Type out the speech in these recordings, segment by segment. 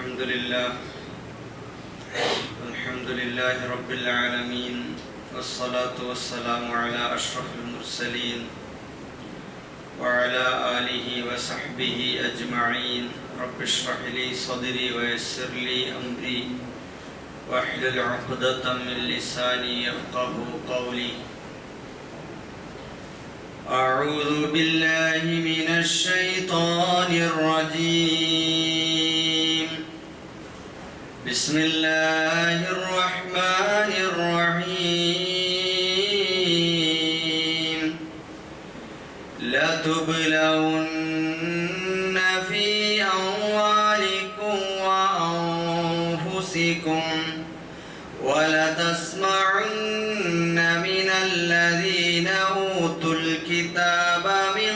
الحمد لله رب العالمين والصلاة والسلام على أشرف المرسلين وعلى آله وصحبه أجمعين. رب اشرح لي صدري ويسر لي أمري واحلل عقدة من لساني يفقهوا قولي. أعوذ بالله من الشيطان الرجيم. بسم الله الرحمن الرحيم. لتبلون في أموالكم وأنفسكم ولتسمعن من الذين أوتوا الكتاب من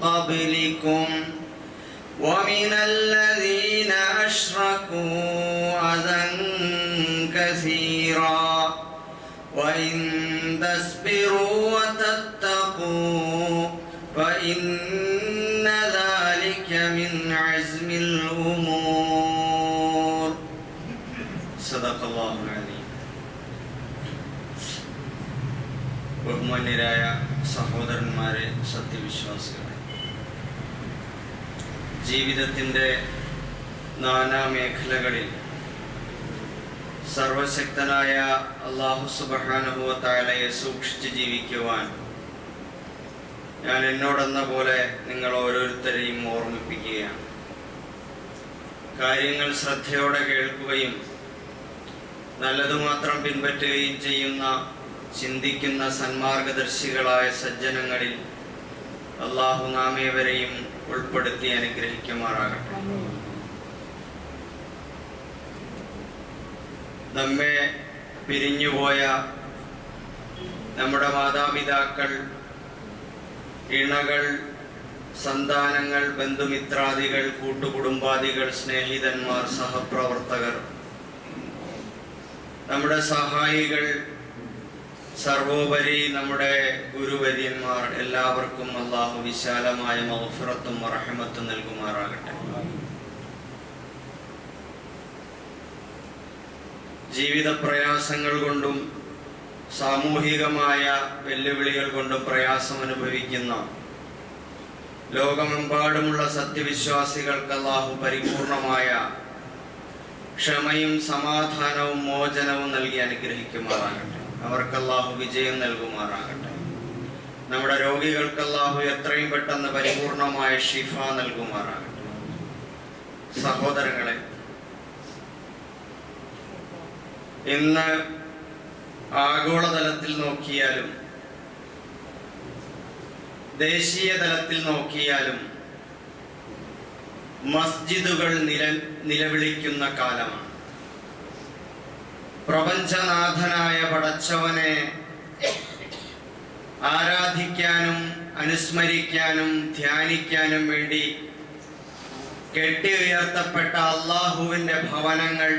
قبلكم ومن الذين أشركوا أذى كثيرا وإن تصبروا وتتقوا فإن ذلك من عزم الأمور. صدق الله العظيم. ബഹുമാന്യരായ സഹോദരന്മാരെ, സത്യവിശ്വാസികളെ, ജീവിതത്തിൻ്റെ നാനാമേഖലകളിൽ സർവശക്തനായ അല്ലാഹു സുബ്ഹാനഹു വ തആലയെ സൂക്ഷിച്ച് ജീവിക്കുവാൻ ഞാൻ എന്നോടെന്ന പോലെ നിങ്ങൾ ഓരോരുത്തരെയും ഓർമ്മിപ്പിക്കുകയാണ്. കാര്യങ്ങൾ ശ്രദ്ധയോടെ കേൾക്കുകയും നല്ലതുമാത്രം പിൻപറ്റുകയും ചെയ്യുന്ന ചിന്തിക്കുന്ന സന്മാർഗദർശികളായ സജ്ജനങ്ങളിൽ അല്ലാഹു നാമേവരെയും ഉൾപ്പെടുത്തി അനുഗ്രഹിക്കുമാറാകട്ടെ. നമ്മെ പിരിഞ്ഞുപോയ നമ്മുടെ മാതാപിതാക്കൾ, ഇണകൾ, സന്താനങ്ങൾ, ബന്ധുമിത്രാദികൾ, കൂട്ടുകുടുംബാദികൾ, സ്നേഹിതന്മാർ, സഹപ്രവർത്തകർ, നമ്മുടെ സഹായികൾ, സർവോപരി നമ്മുടെ ഗുരുവര്യന്മാർ, എല്ലാവർക്കും അല്ലാഹു വിശാലമായ മഗ്ഫിറത്തും റഹ്മത്തും നൽകുമാറാകട്ടെ. ജീവിത പ്രയാസങ്ങൾ കൊണ്ടും സാമൂഹികമായ വെല്ലുവിളികൾ കൊണ്ടും പ്രയാസം അനുഭവിക്കുന്ന ലോകമെമ്പാടുമുള്ള സത്യവിശ്വാസികൾക്ക് അല്ലാഹു പരിപൂർണമായ ക്ഷമയും സമാധാനവും മോചനവും നൽകി അനുഗ്രഹിക്കുമാറാകട്ടെ. അവർക്ക് അല്ലാഹു വിജയം നൽകുമാറാകട്ടെ. നമ്മുടെ രോഗികൾക്ക് അല്ലാഹു എത്രയും പെട്ടെന്ന് പരിപൂർണമായ ഷിഫ നൽകുമാറാകട്ടെ. സഹോദരങ്ങളെ, ഇന്ന് ആഗോളതലത്തിൽ നോക്കിയാലും ദേശീയ തലത്തിൽ നോക്കിയാലും മസ്ജിദുകൾ നിലവിളിക്കുന്ന കാലമാണ്. പ്രപഞ്ചനാഥനായ പടച്ചവനെ ആരാധിക്കാനും അനുസ്മരിക്കാനും ധ്യാനിക്കാനും വേണ്ടി കെട്ടി ഉയർത്തപ്പെട്ട അല്ലാഹുവിൻ്റെ ഭവനങ്ങൾ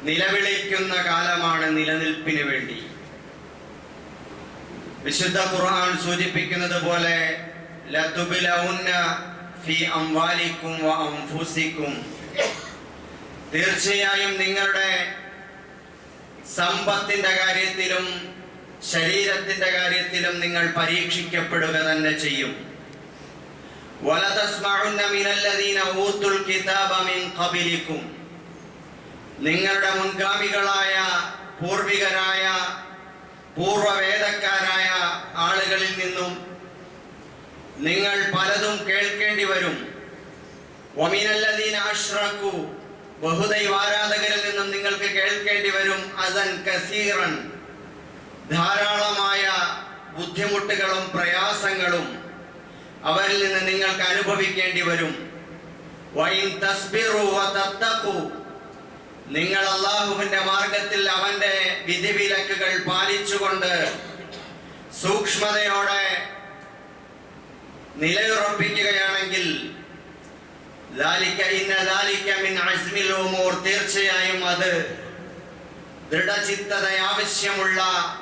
നിലവിളിക്കുന്ന കാലമാണ്. നിലനിൽപ്പിന് വേണ്ടി വിശുദ്ധ ഖുർആൻ സൂചിപ്പിക്കുന്നത് പോലെ ലതുബ്ലൗന്ന ഫീ അംവാലിക്കും വ അൻഫുസിക്കും, തീർച്ചയായും നിങ്ങളുടെ സമ്പത്തിന്റെ കാര്യത്തിലും ശരീരത്തിന്റെ കാര്യത്തിലും നിങ്ങൾ പരീക്ഷിക്കപ്പെടുക തന്നെ ചെയ്യും. വലതസ്മഉന്ന മിനല്ലദീന ഊതുൽ കിതാബ മിൻ ഖബലിക്കും, നിങ്ങളുടെ മുൻഗാമികളായ പൂർവികരായ പൂർവവേദക്കാരായ ആളുകളിൽ നിന്നും നിങ്ങൾ പലതും കേൾക്കേണ്ടി വരും. വമിനല്ലദീന അശ്റകൂ, ബഹുദൈവാരാധകരിൽ നിന്നും നിങ്ങൾക്ക് കേൾക്കേണ്ടി വരും. അദൻ കസീറൻ, ധാരാളമായ ബുദ്ധിമുട്ടുകളും പ്രയാസങ്ങളും അവരിൽ നിന്ന് നിങ്ങൾക്ക് അനുഭവിക്കേണ്ടി വരും. വഇൻ തസ്ബിറു വതത്തഖു, നിങ്ങൾ അല്ലാഹുവിന്റെ മാർഗത്തിൽ അവന്റെ വിധിവിലക്കുകൾ പാലിച്ചുകൊണ്ട് സൂക്ഷ്മതയോടെ നിലയുറപ്പിക്കുകയാണെങ്കിൽ തീർച്ചയായും അത് ദൃഢചിത്തത ആവശ്യമുള്ള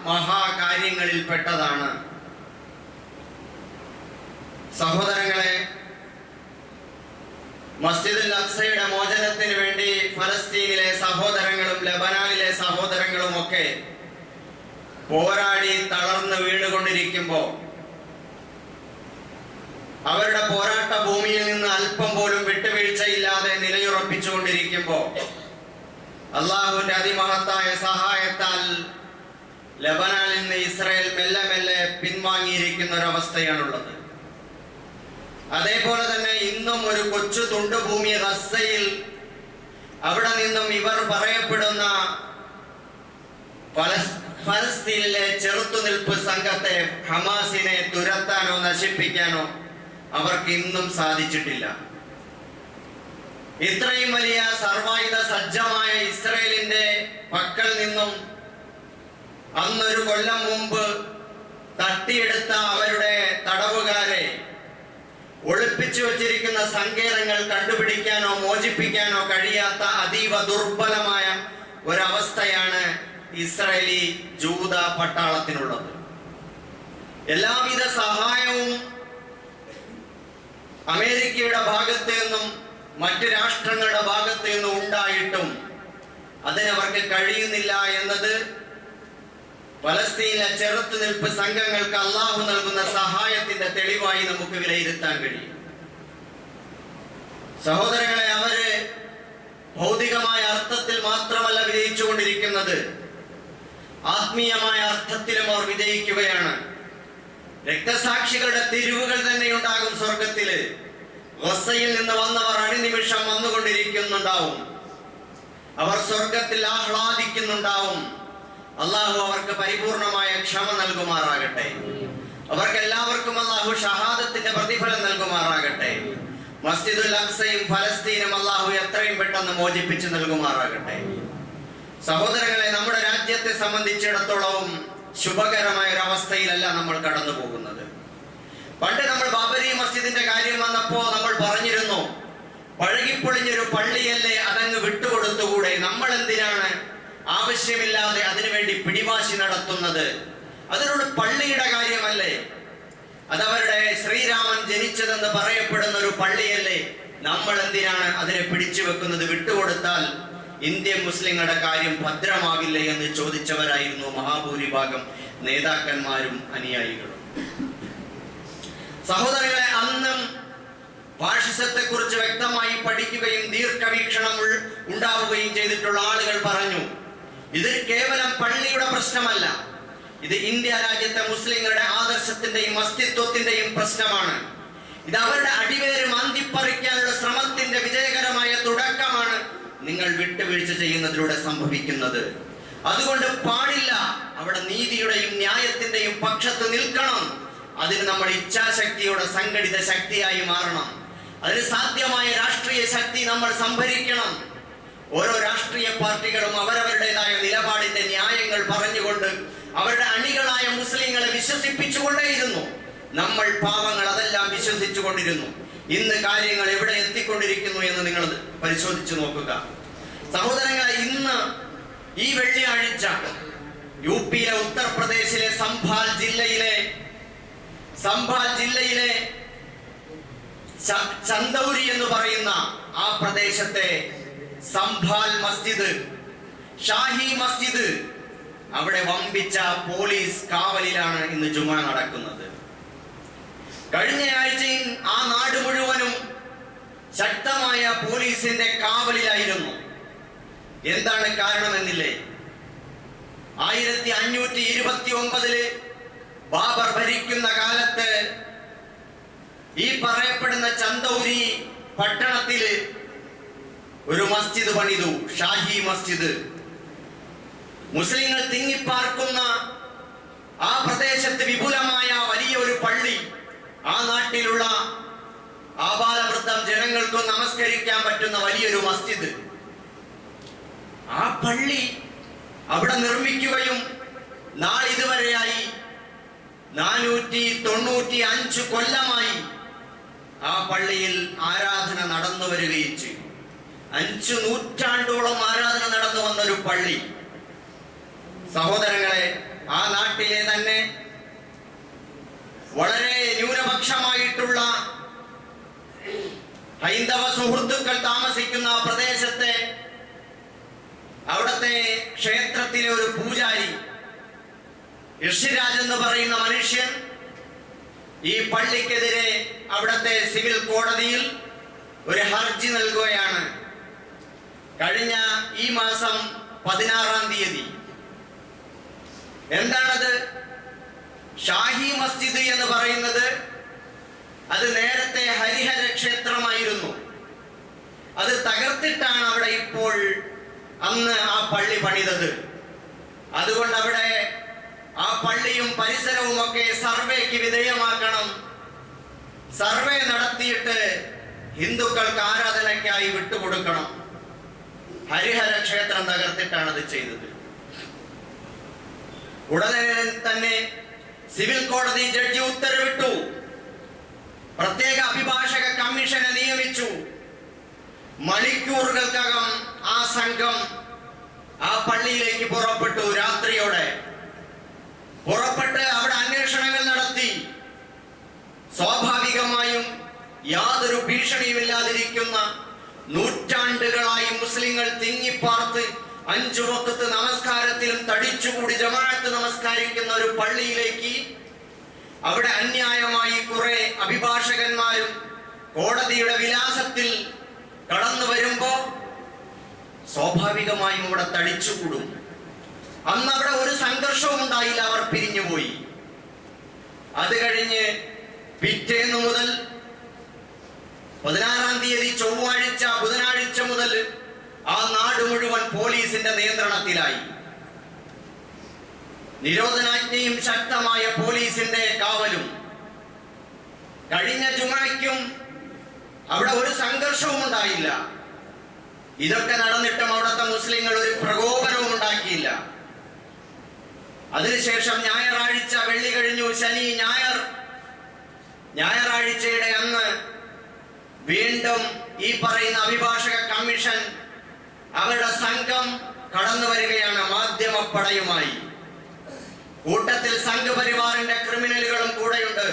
മഹാകാര്യങ്ങളിൽ പെട്ടതാണ്. സഹോദരങ്ങളെ, മസ്ജിദുൽ അഖ്സയുടെ മോചനത്തിന് വേണ്ടി ഫലസ്തീനിലെ സഹോദരങ്ങളും ലബനാനിലെ സഹോദരങ്ങളും ഒക്കെ പോരാടി തളർന്നു വീണുകൊണ്ടിരിക്കുമ്പോൾ, അവരുടെ പോരാട്ട ഭൂമിയിൽ നിന്ന് അല്പം പോലും വിട്ടുവീഴ്ചയില്ലാതെ നിലയുറപ്പിച്ചുകൊണ്ടിരിക്കുമ്പോൾ, അള്ളാഹുവിന്റെ അതിമഹത്തായ സഹായത്താൽ ലബനാനിൽ നിന്ന് ഇസ്രായേൽ മെല്ലെ മെല്ലെ പിൻവാങ്ങിയിരിക്കുന്ന ഒരവസ്ഥയാണുള്ളത്. അതേപോലെ തന്നെ ഇന്നും ഒരു കൊച്ചു തുണ്ടുഭൂമി ഗസ്സയിൽ, അവിടെ നിന്നും ഇവർ പറയപ്പെടുന്ന ഫലസ്തീനിലെ ചെറുത്തുനിൽപ്പ് സംഘത്തെ, ഹമാസിനെ തുരത്താനോ നശിപ്പിക്കാനോ അവർക്ക് ഇന്നും സാധിച്ചിട്ടില്ല. ഇത്രയും വലിയ സർവായുധ സജ്ജമായ ഇസ്രായേലിന്റെ പക്കൽ നിന്നും അന്നൊരു കൊല്ലം മുമ്പ് തട്ടിയെടുത്ത അവരുടെ തടവുകാരെ ഒളിപ്പിച്ചു വച്ചിരിക്കുന്ന സങ്കേതങ്ങൾ കണ്ടുപിടിക്കാനോ മോചിപ്പിക്കാനോ കഴിയാത്ത അതീവ ദുർബലമായ ഒരവസ്ഥയാണ് ഇസ്രായേലി ജൂത പട്ടാളത്തിനുള്ളത്. എല്ലാവിധ സഹായവും അമേരിക്കയുടെ ഭാഗത്ത് നിന്നും മറ്റ് രാഷ്ട്രങ്ങളുടെ ഭാഗത്ത് നിന്നും ഉണ്ടായിട്ടും അതിനവർക്ക് കഴിയുന്നില്ല എന്നത് ഫലസ്തീനിലെ ചെറുത്തുനിൽപ്പ് സംഘങ്ങൾക്ക് അള്ളാഹു നൽകുന്ന സഹായത്തിന്റെ തെളിവായി നമുക്ക് വിലയിരുത്താൻ കഴിയും. സഹോദരങ്ങളെ, അവര് ഭൗതികമായ അർത്ഥത്തിൽ മാത്രമല്ല വിജയിച്ചുകൊണ്ടിരിക്കുന്നത്, ആത്മീയമായ അർത്ഥത്തിലും അവർ വിജയിക്കുകയാണ്. രക്തസാക്ഷികളുടെ തിരിവുകൾ തന്നെ ഉണ്ടാകും സ്വർഗത്തില്. ഗസ്സയിൽ നിന്ന് വന്നവർ അണിനിമിഷം വന്നുകൊണ്ടിരിക്കുന്നുണ്ടാവും. അവർ സ്വർഗത്തിൽ ആഹ്ലാദിക്കുന്നുണ്ടാവും. അള്ളാഹു അവർക്ക് പരിപൂർണമായ ക്ഷമ നൽകുമാറാകട്ടെ. അവർക്ക് എല്ലാവർക്കും അള്ളാഹു ഷഹാദത്തിന്റെ പ്രതിഫലം നൽകുമാറാകട്ടെ. മസ്ജിദുൽ അഖ്സയും ഫലസ്തീനും അള്ളാഹു എത്രയും പെട്ടെന്ന് മോചിപ്പിച്ചു നൽകുമാറാകട്ടെ. സഹോദരങ്ങളെ, നമ്മുടെ രാജ്യത്തെ സംബന്ധിച്ചിടത്തോളം ശുഭകരമായ ഒരു അവസ്ഥയിലല്ല നമ്മൾ കടന്നു പോകുന്നത്. പണ്ട് നമ്മൾ ബാബരി മസ്ജിദിന്റെ കാര്യം വന്നപ്പോ നമ്മൾ പറഞ്ഞിരുന്നു, പഴകിപ്പൊളിഞ്ഞൊരു പള്ളിയല്ലേ, അതങ്ങ് വിട്ടുകൊടുത്തുകൂടെ? നമ്മൾ എന്തിനാണ് ആവശ്യമില്ലാതെ അതിനുവേണ്ടി പിടിവാശി നടത്തുന്നത്? അതിനോട് പള്ളിയുടെ കാര്യമല്ലേ, അതവരുടെ ശ്രീരാമൻ ജനിച്ചതെന്ന് പറയപ്പെടുന്ന ഒരു പള്ളിയല്ലേ, നമ്മൾ എന്തിനാണ് അതിനെ പിടിച്ചു വെക്കുന്നത്? വിട്ടുകൊടുത്താൽ ഇന്ത്യൻ മുസ്ലിങ്ങളുടെ കാര്യം ഭദ്രമാകില്ലേ എന്ന് ചോദിച്ചവരായിരുന്നു മഹാഭൂരിഭാഗം നേതാക്കന്മാരും അനുയായികളും. സഹോദരങ്ങളെ, അന്നും ഫാഷിസത്തെ കുറിച്ച് വ്യക്തമായി പഠിക്കുകയും ദീർഘവീക്ഷണം ഉണ്ടാവുകയും ചെയ്തിട്ടുള്ള ആളുകൾ പറഞ്ഞു, ഇത് കേവലം പള്ളിയുടെ പ്രശ്നമല്ല, ഇത് ഇന്ത്യ രാജ്യത്തെ മുസ്ലിങ്ങളുടെ ആദർശത്തിന്റെയും അസ്തിത്വത്തിന്റെയും പ്രശ്നമാണ്. ഇത് അവരുടെ അടിവേര് മാന്തിപ്പറിക്കാനുള്ള ശ്രമത്തിന്റെ വിജയകരമായ തുടക്കമാണ് നിങ്ങൾ വിട്ടുവീഴ്ച ചെയ്യുന്നതിലൂടെ സംഭവിക്കുന്നത്. അതുകൊണ്ട് പാടില്ല, അവിടെ നീതിയുടെയും ന്യായത്തിന്റെയും പക്ഷത്ത് നിൽക്കണം. അതിന് നമ്മൾ ഇച്ഛാശക്തിയുടെ സംഘടിത ശക്തിയായി മാറണം. അതിന് സാധ്യമായ രാഷ്ട്രീയ ശക്തി നമ്മൾ സംഭരിക്കണം. ഓരോ രാഷ്ട്രീയ പാർട്ടികളും അവരവരുടേതായ നിലപാടിന്റെ ന്യായങ്ങൾ പറഞ്ഞുകൊണ്ട് അവരുടെ അണികളായ മുസ്ലിങ്ങളെ വിശ്വസിപ്പിച്ചുകൊണ്ടേയിരുന്നു. നമ്മൾ പാവങ്ങൾ അതെല്ലാം വിശ്വസിച്ചു കൊണ്ടിരുന്നു. ഇന്ന് കാര്യങ്ങൾ എവിടെ എത്തിക്കൊണ്ടിരിക്കുന്നു എന്ന് നിങ്ങൾ പരിശോധിച്ചു നോക്കുക. സഹോദരങ്ങളെ, ഇന്ന് ഈ വെള്ളിയാഴ്ച യുപിയിലെ ഉത്തർപ്രദേശിലെ സംഭാൽ ജില്ലയിലെ ചന്ദൗരി എന്ന് പറയുന്ന ആ പ്രദേശത്തെ സംഭാൽ മസ്ജിദ്, ഷാഹി മസ്ജിദ്, അവിടെ വമ്പിച്ച പോലീസ് കാവലിലാണ് ഇന്ന് ജുമാ നടക്കുന്നത്. കഴിഞ്ഞ ആഴ്ചയിൽ ആ നാട് മുഴുവനും ശക്തമായ പോലീസിന്റെ കാവലിലായിരുന്നു. എന്താണ് കാരണമെന്നില്ലേ? 1529 ബാബർ ഭരിക്കുന്ന കാലത്ത് ഈ പറയപ്പെടുന്ന ചന്ദൗരി പട്ടണത്തില് ഒരു മസ്ജിദ് പണിതു, ഷാഹി മസ്ജിദ്. മുസ്ലിങ്ങൾ തിങ്ങിപ്പാർക്കുന്ന ആ പ്രദേശത്ത് വിപുലമായ വലിയൊരു പള്ളി, ആ നാട്ടിലുള്ള ആബാലവൃദ്ധം ജനങ്ങൾക്ക് നമസ്കരിക്കാൻ പറ്റുന്ന വലിയൊരു മസ്ജിദ്. ആ പള്ളി അവിടെ നിർമ്മിക്കുകയും നാളിതുവരെയായി 495 കൊല്ലമായി ആ പള്ളിയിൽ ആരാധന നടന്നു വരികയും ചെയ്തു. 5 നൂറ്റാണ്ടോളം ആരാധന നടന്നു വന്നൊരു പള്ളി. സഹോദരങ്ങളെ, ആ നാട്ടിലെ തന്നെ വളരെ ന്യൂനപക്ഷമായിട്ടുള്ള ഹൈന്ദവ സുഹൃത്തുക്കൾ താമസിക്കുന്ന പ്രദേശത്തെ അവിടത്തെ ക്ഷേത്രത്തിലെ ഒരു പൂജാരി ഋഷിരാജ് എന്ന് പറയുന്ന മനുഷ്യൻ ഈ പള്ളിക്കെതിരെ അവിടത്തെ സിവിൽ കോടതിയിൽ ഒരു ഹർജി നൽകുകയാണ്. കഴിഞ്ഞ ഈ മാസം 16-ാം തീയതി. എന്താണത്? ഷാഹി മസ്ജിദ് എന്ന് പറയുന്നത് അത് നേരത്തെ ഹരിഹര ക്ഷേത്രമായിരുന്നു. അത് തകർത്തിട്ടാണ് അവിടെ ഇപ്പോൾ അന്ന് ആ പള്ളി പണിതത്. അതുകൊണ്ട് അവിടെ ആ പള്ളിയും പരിസരവും ഒക്കെ സർവേക്ക് വിധേയമാക്കണം. സർവേ നടത്തിയിട്ട് ഹിന്ദുക്കൾക്ക് ആരാധനയ്ക്കായി വിട്ടുകൊടുക്കണം. ഹരിഹര ക്ഷേത്രം തകർത്തിട്ടാണ് അത് ചെയ്തത്. ഉടനെ തന്നെ സിവിൽ കോടതി ജഡ്ജി ഉത്തരവിട്ടു. പ്രത്യേക അഭിഭാഷക കമ്മീഷനെ നിയമിച്ചു. മണിക്കൂറുകൾക്കകം ആ സംഘം ആ പള്ളിയിലേക്ക് പുറപ്പെട്ടു. രാത്രിയോടെ പുറപ്പെട്ട് അവിടെ അന്വേഷണങ്ങൾ നടത്തി. സ്വാഭാവികമായും യാതൊരു ഭീഷണിയുമില്ലാതിരിക്കുന്ന നൂറ്റാണ്ടുകളായി മുസ്ലിങ്ങൾ തിങ്ങിപ്പാർത്ത് 5 വഖത്ത് നമസ്കാരത്തിലും തടിച്ചുകൂടി ജമാഅത്ത് നമസ്കരിക്കുന്ന ഒരു പള്ളിയിലേക്ക് അവിടെ അന്യായമായി കുറെ അഭിഭാഷകന്മാരും കോടതിയുടെ വിലാസത്തിൽ കടന്നു വരുമ്പോ സ്വാഭാവികമായും അവിടെ തടിച്ചുകൂടും. അന്ന് അവിടെ ഒരു സംഘർഷവും ഉണ്ടായില്ല. അവർ പിരിഞ്ഞുപോയി. അത് കഴിഞ്ഞ് പിറ്റേന്ന് മുതൽ 16-ാം തീയതി ചൊവ്വാഴ്ച ബുധനാഴ്ച മുതൽ ആ നാട് മുഴുവൻ പോലീസിന്റെ നിയന്ത്രണത്തിലായി. നിരോധനാജ്ഞയും ശക്തമായ പോലീസിന്റെ കാവലും. കഴിഞ്ഞ ജുമഅയ്ക്കും അവിടെ ഒരു സംഘർഷവും ഉണ്ടായില്ല. ഇതൊക്കെ നടന്നിട്ടും അവിടുത്തെ മുസ്ലിങ്ങൾ ഒരു പ്രകോപനവും ഉണ്ടാക്കിയില്ല. അതിനുശേഷം ഞായറാഴ്ച, വെള്ളി കഴിഞ്ഞു, ശനി, ഞായർ, ഞായറാഴ്ചയുടെ അന്ന് വീണ്ടും ഈ പറയുന്ന അഭിഭാഷക കമ്മീഷൻ അവരുടെ സംഘം കടന്നു വരികയാണ് മാധ്യമപ്പടയുമായി. കൂട്ടത്തിൽ സംഘപരിവാറിന്റെ ക്രിമിനലുകളും കൂടെയുണ്ട്.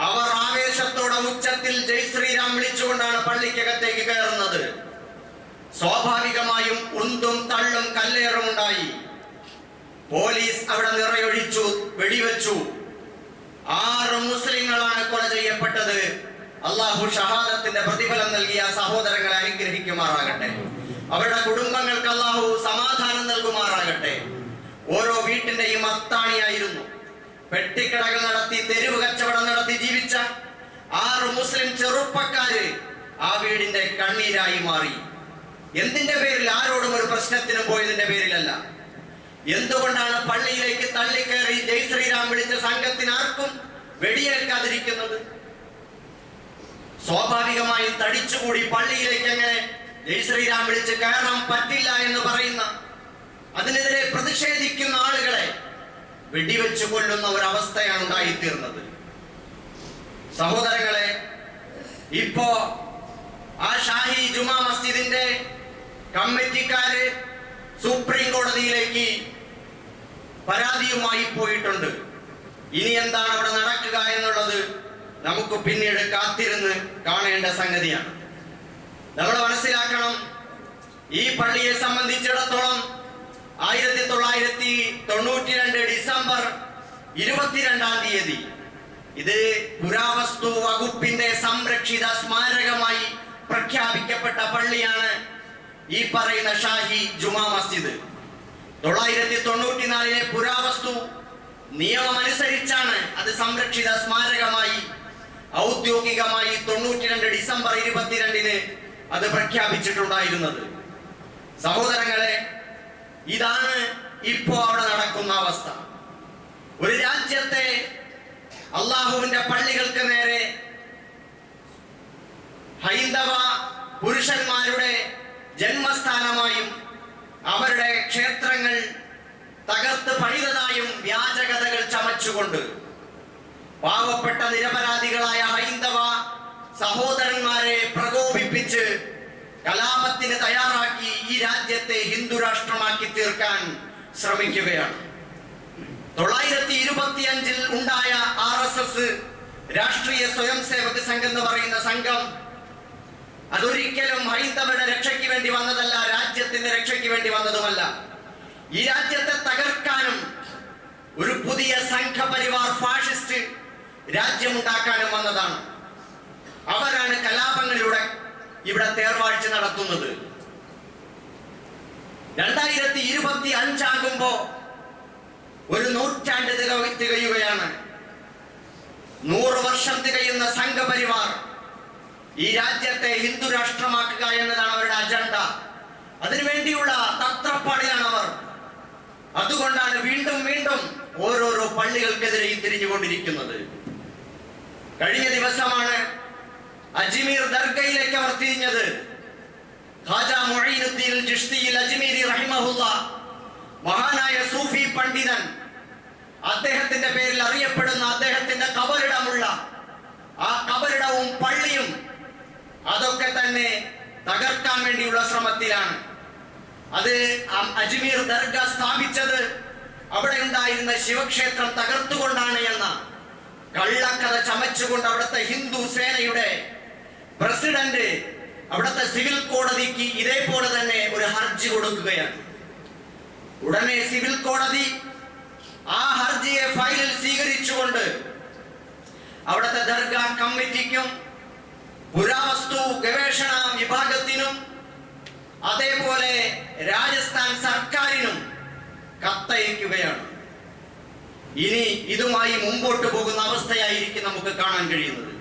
അവർ ആവേശത്തോടെ ഉച്ചത്തിൽ ജയ് ശ്രീരാം വിളിച്ചുകൊണ്ടാണ് പള്ളിക്കകത്തേക്ക് കയറുന്നത്. സ്വാഭാവികമായും ഉന്തും തള്ളും കല്ലേറും ഉണ്ടായി. പോലീസ് അവിടെ നിറയൊഴിച്ചു, വെടിവെച്ചു. 6 മുസ്ലിങ്ങളാണ് കൊല ചെയ്യപ്പെട്ടത്. അള്ളാഹു ഷഹാദത്തിന്റെ പ്രതിഫലം നൽകിയ സഹോദരങ്ങളെ അനുഗ്രഹിക്കുമാറാകട്ടെ. അവരുടെ കുടുംബങ്ങൾക്ക് അള്ളാഹു സമാധാനം നൽകുമാറാകട്ടെ. ഓരോ വീട്ടിന്റെയും അത്താണിയായിരുന്നു. പെട്ടിക്കടകൾ നടത്തി തെരുവ് കച്ചവടം നടത്തി ജീവിച്ച 6 മുസ്ലിം ചെറുപ്പക്കാര് ആ വീടിന്റെ കണ്ണീരായി മാറി. എന്തിന്റെ പേരിൽ? ആരോടും ഒരു പ്രശ്നത്തിനും പോയതിന്റെ പേരിലല്ല. എന്തുകൊണ്ടാണ് പള്ളിയിലേക്ക് തള്ളിക്കയറി ജയ് ശ്രീരാം വിളിച്ച സംഘത്തിന് ആർക്കും വെടിയേൽക്കാതിരിക്കുന്നത്? സ്വാഭാവികമായും തടിച്ചുകൂടി പള്ളിയിലേക്ക് എങ്ങനെ ജയ് ശ്രീരാം വിളിച്ച് കയറാൻ പറ്റില്ല എന്ന് പറയുന്ന, അതിനെതിരെ പ്രതിഷേധിക്കുന്ന ആളുകളെ വെടിവെച്ചു കൊല്ലുന്ന ഒരവസ്ഥയാണ് ഉണ്ടായിത്തീർന്നത്. സഹോദരങ്ങളെ, ഇപ്പോ ആ ഷാഹി ജുമാ മസ്ജിദിന്റെ കമ്മിറ്റിക്കാര് സുപ്രീം കോടതിയിലേക്ക് പരാതിയുമായി പോയിട്ടുണ്ട്. ഇനി എന്താണ് അവിടെ നടക്കുക എന്നുള്ളത് നമുക്ക് പിന്നീട് കാത്തിരുന്ന് കാണേണ്ട സംഗതിയാണ്. നമ്മൾ മനസ്സിലാക്കണം, ഈ പള്ളിയെ സംബന്ധിച്ചിടത്തോളം 1992 ഡിസംബർ 22-ാം തീയതി ഇത് പുരാവസ്തു വകുപ്പിന്റെ സംരക്ഷിത സ്മാരകമായി പ്രഖ്യാപിക്കപ്പെട്ട പള്ളിയാണ് ഈ പറയുന്ന ഷാഹി ജുമാ മസ്ജിദ്. 994 പുരാവസ്തു നിയമമനുസരിച്ചാണ് അത് സംരക്ഷിത സ്മാരകമായി ഔദ്യോഗികമായി 92 ഡിസംബർ 22-ന് അത് പ്രഖ്യാപിച്ചിട്ടുണ്ടായിരുന്നത്. സഹോദരങ്ങളെ, ഇതാണ് ഇപ്പോ അവിടെ നടക്കുന്ന അവസ്ഥ. ഒരു രാജ്യത്തെ അള്ളാഹുവിന്റെ പള്ളികൾക്ക് നേരെ ഹൈന്ദവ പുരുഷന്മാരുടെ ജന്മസ്ഥാനമായും അവരുടെ ക്ഷേത്രങ്ങൾ തകർത്ത് പണിതതായും വ്യാജകഥകൾ ചമച്ചുകൊണ്ട് പാവപ്പെട്ട നിരപരാധികളായ ഹൈന്ദവ സഹോദരന്മാരെ പ്രകോപിപ്പിച്ച് കലാപത്തിന് തയ്യാറാക്കി ഈ രാജ്യത്തെ ഹിന്ദു രാഷ്ട്രമാക്കി തീർക്കാൻ ശ്രമിക്കുകയാണ്. 925 ഉണ്ടായ RSS രാഷ്ട്രീയ സ്വയം സേവക സംഘം എന്ന് പറയുന്ന സംഘം അതൊരിക്കലും ഹൈന്ദവരുടെ രക്ഷയ്ക്ക് വേണ്ടി വന്നതല്ല, രാജ്യത്തിന്റെ രക്ഷയ്ക്ക് വേണ്ടി വന്നതുമല്ല. ഈ രാജ്യത്തെ തകർക്കാനും ഒരു പുതിയ സംഘപരിവാർ ഫാഷിസ്റ്റ് രാജ്യമുണ്ടാക്കാനും വന്നതാണ്. അവരാണ് കലാപങ്ങളിലൂടെ ഇവിടെ തേർവാഴ്ച നടത്തുന്നത്. 2025 ആകുമ്പോ ഒരു നൂറ്റാണ്ട് തികയുകയാണ്. 100 വർഷം തികയുന്ന സംഘപരിവാർ ഈ രാജ്യത്തെ ഹിന്ദു രാഷ്ട്രമാക്കുക എന്നതാണ് അവരുടെ അജണ്ട. അതിനുവേണ്ടിയുള്ള തത്രപ്പാടിലാണ് അവർ. അതുകൊണ്ടാണ് വീണ്ടും വീണ്ടും ഓരോരോ പള്ളികൾക്കെതിരെയും തിരിഞ്ഞുകൊണ്ടിരിക്കുന്നത്. കഴിഞ്ഞ ദിവസമാണ് അജ്മീർ ദർഗയിലേക്ക് അവർ തിരിഞ്ഞത്. ഖാജാ മുഈനുദ്ദീൻ ചിശ്തി അജ്മീരി റഹിമഹുല്ലാ, മഹാനായ സൂഫി പണ്ഡിതൻ, അദ്ദേഹത്തിന്റെ പേരിൽ അറിയപ്പെടുന്ന അദ്ദേഹത്തിന്റെ കബറിടമുള്ള ആ കബറിടവും പള്ളിയും അതൊക്കെ തന്നെ തകർക്കാൻ വേണ്ടിയുള്ള ശ്രമത്തിലാണ്. അത് അജ്മീർ ദർഗ സ്ഥാപിച്ചത് അവിടെ ഉണ്ടായിരുന്ന ശിവക്ഷേത്രം തകർത്തുകൊണ്ടാണ് എന്ന കള്ളക്കഥ ചമച്ചുകൊണ്ട് അവിടുത്തെ ഹിന്ദു സേനയുടെ പ്രസിഡന്റ് അവിടുത്തെ സിവിൽ കോടതിക്ക് ഇതേപോലെ തന്നെ ഒരു ഹർജി കൊടുക്കുകയാണ്. ഉടനെ സിവിൽ കോടതി ആ ഹർജിയെ ഫയലിൽ സ്വീകരിച്ചുകൊണ്ട് അവിടുത്തെ ദർഗാ കമ്മിറ്റിക്കും പുരാവസ്തു ഗവേഷണ വിഭാഗത്തിനും അതേപോലെ രാജസ്ഥാൻ സർക്കാരിനും കത്തയക്കുകയാണ്. ഇനി ഇതുമായി മുമ്പോട്ട് പോകുന്ന അവസ്ഥയായിരിക്കും നമുക്ക് കാണാൻ കഴിയുന്നത്.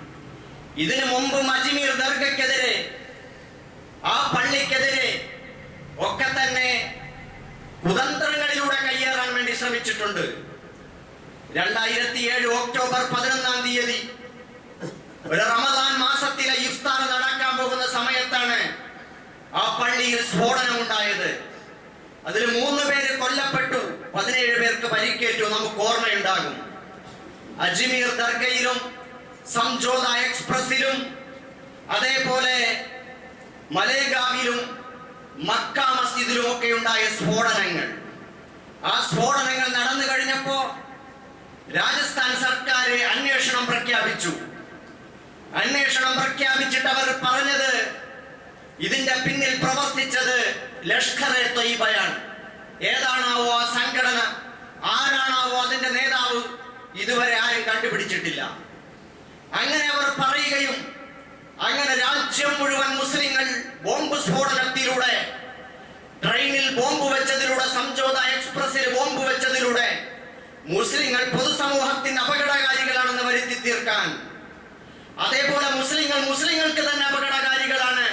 ഇതിനു മുമ്പും അജ്മീർ ദർഗയ്ക്കെതിരെ, ആ പള്ളിക്കെതിരെ ഒക്കെ തന്നെ കുതന്ത്രങ്ങളിലൂടെ കയ്യേറാൻ വേണ്ടി ശ്രമിച്ചിട്ടുണ്ട്. 2007 ഒക്ടോബർ 11 ഒരു റമദാൻ മാസത്തിലെ ഇഫ്താർ നടക്കാൻ പോകുന്ന സമയത്താണ് ആ പള്ളിയിൽ സ്ഫോടനം ഉണ്ടായത്. അതിൽ 3 പേര് കൊല്ലപ്പെട്ടു, 17 പേർക്ക് പരിക്കേറ്റു. നമുക്ക് ഓർമ്മയുണ്ടാകും. അജ്മീർ ദർഗയിലും സംജോത എക്സ്പ്രസിലും അതേപോലെ മലേഗാവിലും മക്ക മസ്ജിദിലും ഒക്കെ ഉണ്ടായ സ്ഫോടനങ്ങൾ. ആ സ്ഫോടനങ്ങൾ നടന്നു കഴിഞ്ഞപ്പോ രാജസ്ഥാൻ സർക്കാർ അന്വേഷണം പ്രഖ്യാപിച്ചു. അന്വേഷണം പ്രഖ്യാപിച്ചിട്ട് അവർ പറഞ്ഞത് ഇതിന്റെ പിന്നിൽ പ്രവർത്തിച്ചത് ലഷ്കർ-എ ത്വയ്ബയാണ്. ഏതാണാവോ ആ സംഘടന, ആരാണാവോ അതിന്റെ നേതാവ്, ഇതുവരെ ആരും കണ്ടുപിടിച്ചിട്ടില്ല. അങ്ങനെ അവർ പറയുകയും അങ്ങനെ രാജ്യം മുഴുവൻ മുസ്ലിങ്ങൾ ബോംബ് സ്ഫോടനത്തിലൂടെ, ട്രെയിനിൽ ബോംബ് വെച്ചതിലൂടെ, സംജോത എക്സ്പ്രസിൽ ബോംബ് വെച്ചതിലൂടെ മുസ്ലിങ്ങൾ പൊതുസമൂഹത്തിന് അപകടകാരികളാണെന്ന് വരുത്തി തീർക്കാൻ, അതേപോലെ മുസ്ലിങ്ങൾക്ക് തന്നെ അപകടകാരികളാണ്,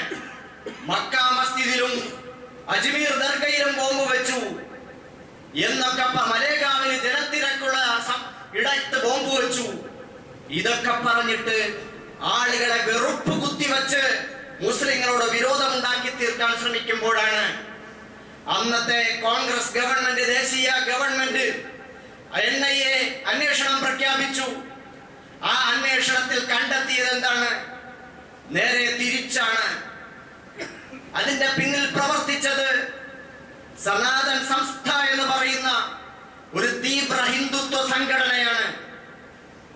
മക്ക മസ്ജിദിലും അജ്മീർ ദർഗയിലും ബോംബ് വെച്ചു എന്നൊക്കെ, മലേഗാവിൽ ജനത്തിരക്കുള്ള ഇടത്ത് ബോംബ് വെച്ചു, ഇതൊക്കെ പറഞ്ഞിട്ട് ആളുകളെ വെറുപ്പ് കുത്തിവെച്ച് മുസ്ലിങ്ങളോട് വിരോധമുണ്ടാക്കി തീർക്കാൻ ശ്രമിക്കുമ്പോഴാണ് അന്നത്തെ കോൺഗ്രസ് ഗവൺമെന്റ്, ദേശീയ ഗവൺമെന്റ് NIA അന്വേഷണം പ്രഖ്യാപിച്ചു. ആ അന്വേഷണത്തിൽ കണ്ടെത്തിയത് എന്താണ്? നേരെ തിരിച്ചാണ്. അതിന്റെ പിന്നിൽ പ്രവർത്തിച്ചത് സനാതൻ സംസ്ഥ എന്ന് പറയുന്ന ഒരു തീവ്ര ഹിന്ദുത്വ സംഘടനയാണ്.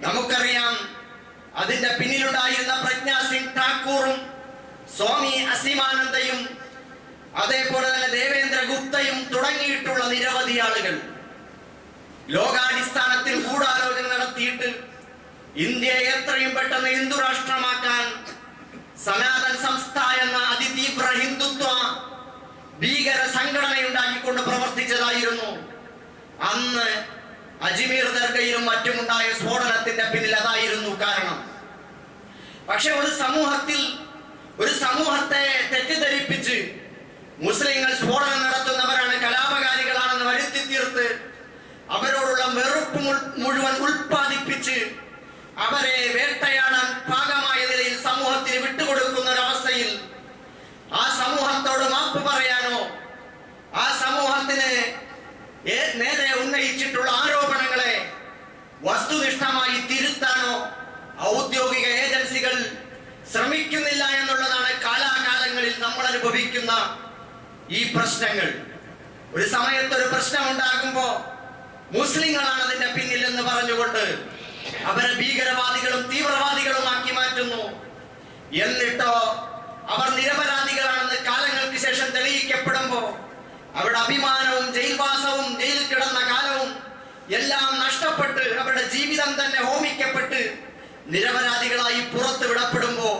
നമുക്കറിയാം, അതിന്റെ പിന്നിലുണ്ടായിരുന്ന പ്രജ്ഞാ സിംഗ് ഠാക്കൂറും സ്വാമി അസീമാനന്ദയും അതേപോലെ തന്നെ ദേവേന്ദ്ര ഗുപ്തയും തുടങ്ങിയിട്ടുള്ള നിരവധി ആളുകൾ ലോകാടിസ്ഥാനത്തിൽ ഗൂഢാലോചന നടത്തിയിട്ട് ഇന്ത്യയെ എത്രയും പെട്ടെന്ന് ഹിന്ദു രാഷ്ട്രമാക്കാൻ സനാതൻ സംസ്ഥ എന്ന അതിതീവ്ര ഹിന്ദുത്വ ഭീകര സംഘടനയുണ്ടാക്കിക്കൊണ്ട് പ്രവർത്തിച്ചതായിരുന്നു. അന്ന് അജ്മീർ ദർഗയിലും മറ്റുമുണ്ടായ സ്ഫോടനത്തിന്റെ പിന്നിൽ അതായിരുന്നു കാരണം. പക്ഷെ ഒരു സമൂഹത്തെ തെറ്റിദ്ധരിപ്പിച്ച് മുസ്ലിങ്ങൾ സ്ഫോടനം നടത്തുന്നവരാണ്, കലാപകാരികളാണെന്ന് വരുത്തി തീർത്ത് അവരോടുള്ള വെറുപ്പ് മുഴുവൻ ഉൽപ്പാദിപ്പിച്ച് അവരെ വേട്ടയാടാൻ പാകമായ നിലയിൽ സമൂഹത്തിന് വിട്ടുകൊടുക്കുന്ന ഒരവസ്ഥയിൽ ആ സമൂഹത്തോട് മാപ്പ് പറയാനോ, ആ സമൂഹത്തിന് നേരെ ഉന്നയിച്ചിട്ടുള്ള ആരോപണങ്ങളെ വസ്തുനിഷ്ഠമായി തിരുത്താനോ ഔദ്യോഗിക ഏജൻസികൾ ശ്രമിക്കുന്നില്ല എന്നുള്ളതാണ് കാലാകാലങ്ങളിൽ നമ്മൾ അനുഭവിക്കുന്ന ഈ പ്രശ്നങ്ങൾ. ഒരു സമയത്ത് ഒരു പ്രശ്നം ഉണ്ടാകുമ്പോ മുസ്ലിങ്ങളാണ് അതിന്റെ പിന്നിൽ എന്ന് പറഞ്ഞുകൊണ്ട് അവരെ ഭീകരവാദികളും തീവ്രവാദികളുമാക്കി മാറ്റുന്നു. എന്നിട്ടോ അവർ നിരപരാധികളാണെന്ന് കാലങ്ങൾക്ക് ശേഷം തെളിയിക്കപ്പെടുമ്പോ അവരുടെ അഭിമാനവും ജയിൽവാസവും ജയിലിൽ കിടന്ന കാലവും എല്ലാം നഷ്ടപ്പെട്ട് അവരുടെ ജീവിതം തന്നെ ഹോമിക്കപ്പെട്ട് നിരപരാധികളായി പുറത്ത് വിടപ്പെടുമ്പോ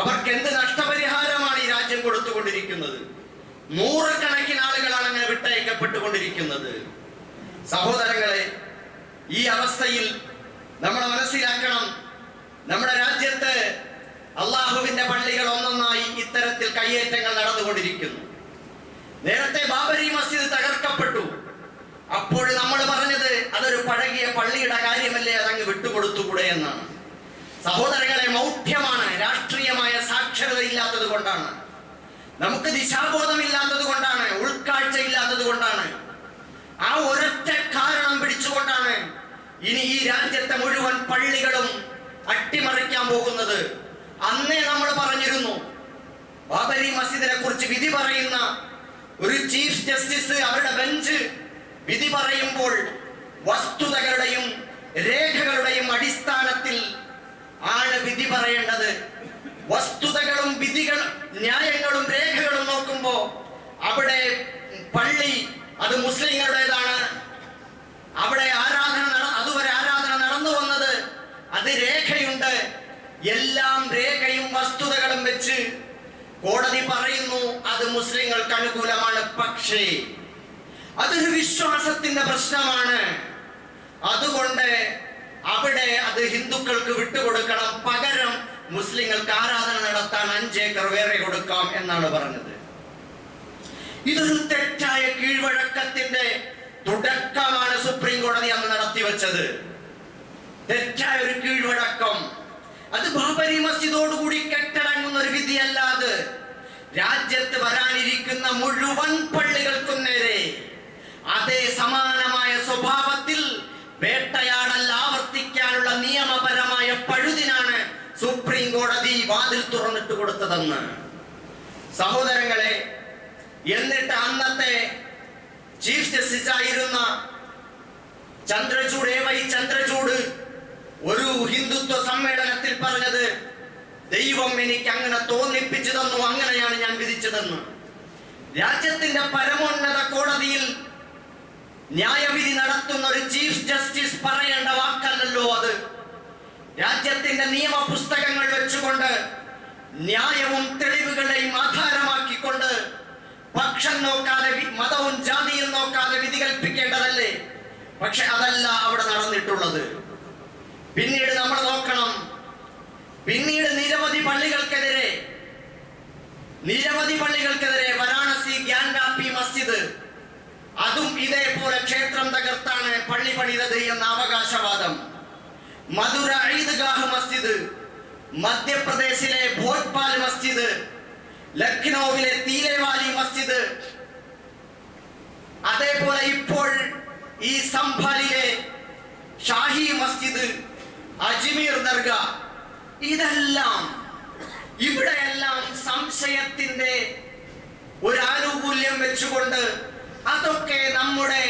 അവർക്ക് എന്ത് നഷ്ടപരിഹാരമാണ് ഈ രാജ്യം കൊടുത്തുകൊണ്ടിരിക്കുന്നത്? നൂറുകണക്കിന് ആളുകളാണ് അങ്ങനെ വിട്ടയക്കപ്പെട്ടുകൊണ്ടിരിക്കുന്നത്. സഹോദരങ്ങളെ, ഈ അവസ്ഥയിൽ നമ്മൾ മനസ്സിലാക്കണം, നമ്മുടെ രാജ്യത്ത് അള്ളാഹുവിന്റെ പള്ളികൾ ഒന്നൊന്നായി ഇത്തരത്തിൽ കയ്യേറ്റങ്ങൾ നടന്നുകൊണ്ടിരിക്കുന്നു. നേരത്തെ ബാബരി മസ്ജിദ് തകർക്കപ്പെട്ടു. അപ്പോൾ നമ്മൾ പറഞ്ഞത് അതൊരു പഴകിയ പള്ളിയുടെ കാര്യമല്ലേ, അതങ്ങ് വിട്ടുകൊടുത്തുകൂടെ എന്നാണ്. സഹോദരങ്ങളെ, മൗഢ്യമാണ്. രാഷ്ട്രീയമായ സാക്ഷരത ഇല്ലാത്തത് കൊണ്ടാണ്, നമുക്ക് ദിശാബോധമില്ലാത്തത് കൊണ്ടാണ്, ഉൾക്കാഴ്ച ഇല്ലാത്തത് കൊണ്ടാണ്. ആ ഒരൊറ്റ കാരണം പിടിച്ചുകൊണ്ടാണ് ഇനി ഈ രാജ്യത്തെ മുഴുവൻ പള്ളികളും അട്ടിമറിക്കാൻ പോകുന്നത്. അന്നേ നമ്മൾ പറഞ്ഞിരുന്നു, ബാബരി മസ്ജിദിനെ കുറിച്ച് വിധി പറയുന്ന ഒരു ചീഫ് ജസ്റ്റിസ് അവരുടെ ബെഞ്ച് വിധി പറയുമ്പോൾ വസ്തുതകളുടെയും രേഖകളുടെയും അടിസ്ഥാനത്തിൽ ആണ് വിധി പറയേണ്ടത്. വസ്തുതകളും വിധികളും ന്യായങ്ങളും രേഖകളും നോക്കുമ്പോ അവിടെ പള്ളി അത് മുസ്ലിങ്ങളുടേതാണ്, അവിടെ അതുവരെ ആരാധന നടന്നു വന്നത്, അത് രേഖയുണ്ട്. എല്ലാം രേഖയും വസ്തുതകളും വെച്ച് കോടതി പറയുന്നു അത് മുസ്ലിങ്ങൾക്ക് അനുകൂലമാണ്. പക്ഷേ അതൊരു വിശ്വാസത്തിന്റെ പ്രശ്നമാണ്. അതുകൊണ്ട് അവിടെ അത് ഹിന്ദുക്കൾക്ക് വിട്ടുകൊടുക്കണം, പകരം മുസ്ലിങ്ങൾക്ക് ആരാധന നടത്താൻ 5 ഏക്കർ വേറെ കൊടുക്കാം എന്നാണ് പറഞ്ഞത്. ഇതൊരു തെറ്റായ കീഴ്വഴക്കത്തിന്റെ തുടക്കമാണ് സുപ്രീം കോടതി അന്ന് നടത്തിവെച്ചത്. തെറ്റായ ഒരു കീഴ്വഴക്കം. അത് ബാബരി മസ്ജിദോടുകൂടി കെട്ടടങ്ങുന്ന ഒരു വിധിയല്ലാതെ രാജ്യത്ത് വരാനിരിക്കുന്ന മുഴുവൻ പള്ളികൾക്കും നേരെ അതേ സമാനമായ സ്വഭാവത്തിൽ വേട്ടയാടൽ ആവർത്തിക്കാനുള്ള നിയമപരമായ പഴുതിനാണ് സുപ്രീം കോടതി വാതിൽ തുറന്നിട്ട് കൊടുത്തതെന്ന്. സഹോദരങ്ങളെ, എന്നിട്ട് അന്നത്തെ ചീഫ് ജസ്റ്റിസ് ആയിരുന്ന ചന്ദ്രചൂഡ് ഒരു ഹിന്ദുത്വ സമ്മേളനത്തിൽ പറഞ്ഞത്, ദൈവം എനിക്ക് അങ്ങനെ തോന്നിപ്പിച്ചു തന്നു, അങ്ങനെയാണ് ഞാൻ വിധിച്ചതെന്ന്. രാജ്യത്തിന്റെ പരമോന്നത കോടതിയിൽ ന്യായവിധി നടത്തുന്ന ഒരു ചീഫ് ജസ്റ്റിസ് പറയേണ്ട വാക്കല്ലല്ലോ അത്. രാജ്യത്തിന്റെ നിയമ പുസ്തകങ്ങൾ വെച്ചുകൊണ്ട് ന്യായവും തെളിവുകളെയും ആധാരമാക്കിക്കൊണ്ട് പക്ഷം നോക്കാതെ, മതവും ജാതിയും നോക്കാതെ വിധി കൽപ്പിക്കേണ്ടതല്ലേ? പക്ഷെ അതല്ല അവിടെ നടന്നിട്ടുള്ളത്. പിന്നീട് നമ്മൾ നോക്കണം, പിന്നീട് നിരവധി പള്ളികൾക്കെതിരെ വാരാണസി ഗ്യാൻവാപ്പി മസ്ജിദ്, അതും ഇതേപോലെ ക്ഷേത്രം തകർത്താണ് പള്ളി പണിതത് എന്ന അവകാശവാദം. മധുര ഈദ്ഗാഹ് മസ്ജിദ്, മധ്യപ്രദേശിലെ ഭോജ്പാൽ മസ്ജിദ്, ലക്നൌവിലെ തീലേവാലി മസ്ജിദ്, അതേപോലെ ഇപ്പോൾ ഈ സംഭാലിലെ ഷാഹി മസ്ജിദ്, അജ്മീർ ദർഗ, ഇതെല്ലാം ഇവിടെയെല്ലാം സംശയത്തിന്റെ ഒരു ആനുകൂല്യം വെച്ചുകൊണ്ട് അതൊക്കെ നമ്മുടെ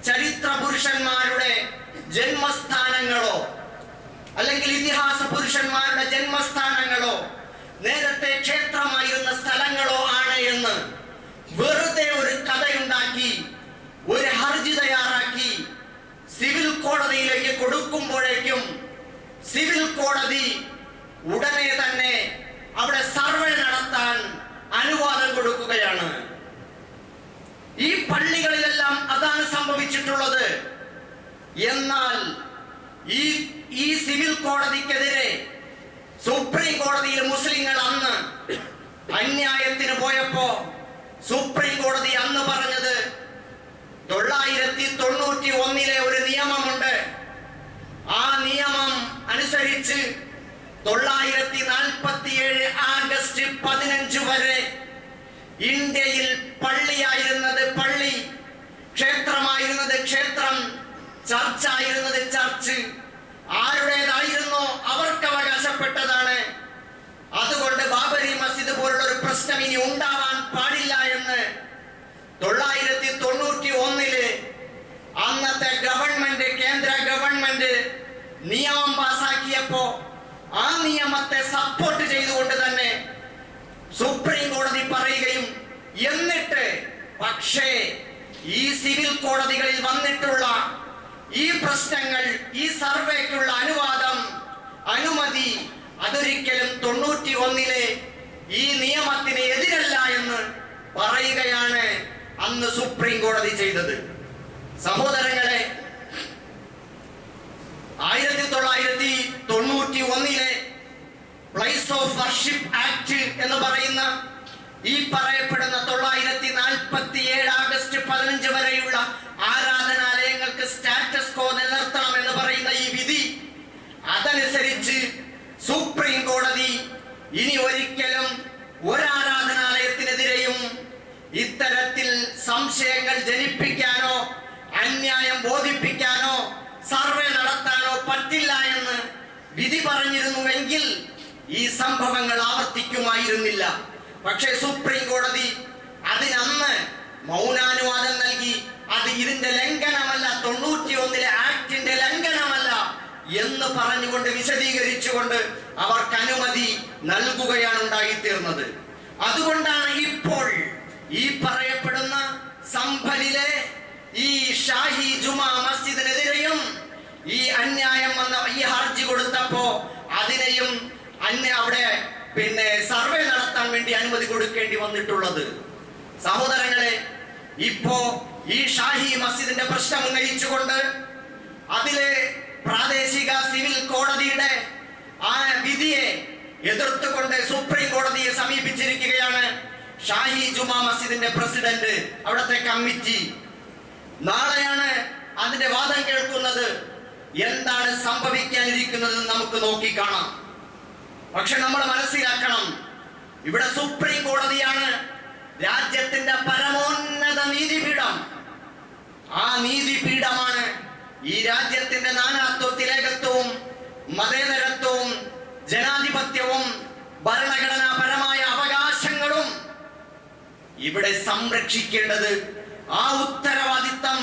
ചരിത്ര പുരുഷന്മാരുടെ ജന്മസ്ഥാനങ്ങളോ അല്ലെങ്കിൽ ഇതിഹാസ പുരുഷന്മാരുടെ ജന്മസ്ഥാനങ്ങളോ നേരത്തെ ക്ഷേത്രമായിരുന്ന സ്ഥലങ്ങളോ ആണ് എന്ന് വെറുതെ ഒരു കഥയുണ്ടാക്കി ഒരു ഹർജി തയ്യാറാക്കി സിവിൽ കോടതിയിലേക്ക് കൊടുക്കുമ്പോഴേക്കും സിവിൽ കോടതി ഉടനെ തന്നെ അവിടെ സർവേ നടത്താൻ അനുവാദം കൊടുക്കുകയാണ്. ഈ പള്ളികളിലെല്ലാം അതാണ് സംഭവിച്ചിട്ടുള്ളത്. എന്നാൽ ഈ സിവിൽ കോടതിക്കെതിരെ സുപ്രീം കോടതിയിൽ മുസ്ലിങ്ങൾ അന്ന് അന്യായത്തിന് പോയപ്പോ സുപ്രീം കോടതി അന്ന് പറഞ്ഞത് 991 ഒരു നിയമമുണ്ട്. ആ നിയമം അനുസരിച്ച് 947 ആഗസ്റ്റ് 15 വരെ ഇന്ത്യയിൽ പള്ളിയായിരുന്നത് പള്ളി, ക്ഷേത്രമായിരുന്നത് ക്ഷേത്രം, ചർച്ചായിരുന്നത് ചർച്ച്, ആരുടേതായിരുന്നോ അവർക്ക് അവകാശപ്പെട്ടതാണ്. അതുകൊണ്ട് ബാബരി മസ്ജിദ് പോലുള്ള ഒരു പ്രശ്നം ഇനി ഉണ്ടാവാൻ പാടില്ല എന്ന് 991 അന്നത്തെ ഗവൺമെന്റ്, കേന്ദ്ര ഗവൺമെന്റ് നിയമം പാസാക്കിയപ്പോ ആ നിയമത്തെ സപ്പോർട്ട് ചെയ്തുകൊണ്ട് തന്നെ സുപ്രീം കോടതി പറയുകയും എന്നിട്ട് പക്ഷേ ഈ സിവിൽ കോടതികളിൽ വന്നിട്ടുള്ള ഈ പ്രശ്നങ്ങൾ, ഈ സർവേക്കുള്ള അനുമതി അതൊരിക്കലും 91-ലെ ഈ നിയമത്തിന് എതിരല്ല എന്ന് പറയുകയാണ് അന്ന് സുപ്രീം കോടതി ചെയ്തത്. സഹോദരങ്ങളെ, 1991-ലെ പ്ലേസ് ഓഫ് വർഷിപ്പ് ആക്ട് എന്ന് പറയുന്ന ഈ പറയപ്പെടുന്ന 947 ആഗസ്റ്റ് 15 വരെയുള്ള ആരാധനാലയങ്ങൾക്ക് സ്റ്റാറ്റസ് കോ നിലനിർത്തണം എന്ന് പറയുന്ന ഈ വിധി, അതനുസരിച്ച് സുപ്രീം കോടതി ഇനി ഒരിക്കലും ഒരാരാധനാലയത്തിനെതിരെയും ഇത്തരത്തിൽ സംശയങ്ങൾ ജനിപ്പിക്കാനോ അന്യായം ബോധിപ്പിക്കാനോ സർവേ നടത്താനോ പറ്റില്ല എന്ന് വിധി പറഞ്ഞിരുന്നുവെങ്കിൽ ഈ സംഭവങ്ങൾ ആവർത്തിക്കുമായിരുന്നില്ല. പക്ഷേ സുപ്രീം കോടതി അതിനന്ന് മൗനാനുവാദം നൽകി. അത് ഇതിന്റെ ലംഘനമല്ല, 91-ലെ ആക്ടിന്റെ ലംഘനമല്ല എന്ന് പറഞ്ഞുകൊണ്ട് വിശദീകരിച്ചുകൊണ്ട് അവർക്ക് അനുമതി നൽകുകയാണ് ഉണ്ടായിത്തീർന്നത്. അതുകൊണ്ടാണ് ഇപ്പോൾ ഈ പറയപ്പെടുന്ന സംഭലിലെ ഈ ഷാഹി ജുമാ മസ്ജിദിനെതിരെയും ഈ അന്യായം വന്ന ഈ ഹർജി കൊടുത്തപ്പോ അതിനെയും അവിടെ സർവേ നടത്താൻ വേണ്ടി അനുമതി കൊടുക്കേണ്ടി വന്നിട്ടുള്ളത്. സഹോദരങ്ങളെ, ഇപ്പോ ഈ ഷാഹി മസ്ജിദിന്റെ പ്രശ്നം ഉന്നയിച്ചുകൊണ്ട് അതിലെ പ്രാദേശിക സിവിൽ കോടതിയുടെ ആ വിധിയെ എതിർത്തുകൊണ്ട് സുപ്രീം കോടതിയെ സമീപിച്ചിരിക്കുകയാണ് ഷാഹി ജുമാ മസ്ജിദിന്റെ പ്രസിഡന്റ്, അവിടുത്തെ കമ്മിറ്റി. നാളെയാണ് അതിന്റെ വാദം കേൾക്കുന്നത്. എന്താണ് സംഭവിക്കാനിരിക്കുന്നത് നമുക്ക് നോക്കിക്കാണാം. പക്ഷെ നമ്മൾ മനസ്സിലാക്കണം, ഇവിടെ സുപ്രീം കോടതിയാണ് രാജ്യത്തിന്റെ പരമോന്നത നീതിപീഠം. ആ നീതിപീഠമാണ് ഈ രാജ്യത്തിന്റെ നാനാത്വത്തിലേകത്വവും മതേതരത്വവും ജനാധിപത്യവും ഭരണഘടനാപരമായ അവകാശങ്ങളും ഇവിടെ സംരക്ഷിക്കേണ്ടത്. ആ ഉത്തരവാദിത്തം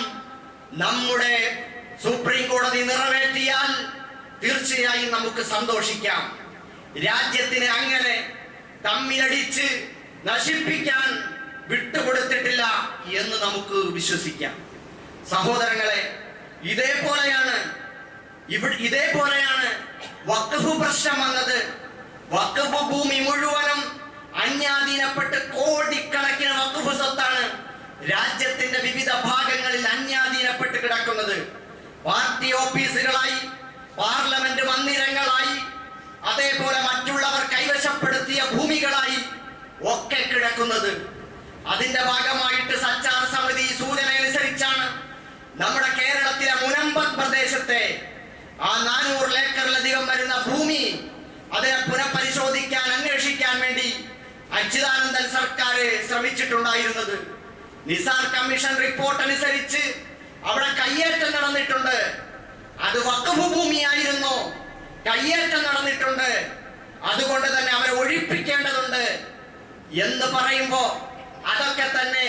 നമ്മുടെ സുപ്രീം കോടതി നിറവേറ്റിയാൽ തീർച്ചയായും നമുക്ക് സന്തോഷിക്കാം. രാജ്യത്തിന് അങ്ങനെ തമ്മിലടിച്ച് നശിപ്പിക്കാൻ വിട്ടുകൊടുത്തിട്ടില്ല എന്ന് നമുക്ക് വിശ്വസിക്കാം. സഹോദരങ്ങളെ, ഇതേപോലെയാണ് വഖഫ് പ്രശ്നം വന്നത്. വഖഫ് ഭൂമി മുഴുവനും അന്യാധീനപ്പെട്ട് കോടിക്കണക്കിന് വഖഫ് സ്വത്താണ് രാജ്യത്തിന്റെ വിവിധ ഭാഗങ്ങളിൽ അന്യാധീനപ്പെട്ട് കിടക്കുന്നത്. പാർട്ടി ഓഫീസുകളായി, പാർലമെന്റ് മന്ദിരങ്ങളായി, അതേപോലെ മറ്റുള്ളവർ കൈവശപ്പെടുത്തിയ ഭൂമികളായി ഒക്കെ കിടക്കുന്നത്. അതിന്റെ ഭാഗമായിട്ട് സച്ചാർ സമിതി സൂചന അനുസരിച്ചാണ് നമ്മുടെ കേരളത്തിലെ മുനമ്പത്ത് പ്രദേശത്തെ ആ 400 ഏക്കറിലധികം വരുന്ന ഭൂമി അതിനെ പുനഃപരിശോധിക്കാൻ, അന്വേഷിക്കാൻ വേണ്ടി അച്യുതാനന്ദൻ സർക്കാർ ശ്രമിച്ചിട്ടുണ്ടായിരുന്നത്. നിസാർ കമ്മീഷൻ റിപ്പോർട്ട് അനുസരിച്ച് അവിടെ കയ്യേറ്റം നടന്നിട്ടുണ്ട്. അത് വഖഫ് ഭൂമിയായിരുന്നു, കയ്യേറ്റം നടന്നിട്ടുണ്ട്. അതുകൊണ്ട് തന്നെ അവരെ ഒഴിപ്പിക്കേണ്ടതുണ്ട് എന്ന് പറയുമ്പോ അതൊക്കെ തന്നെ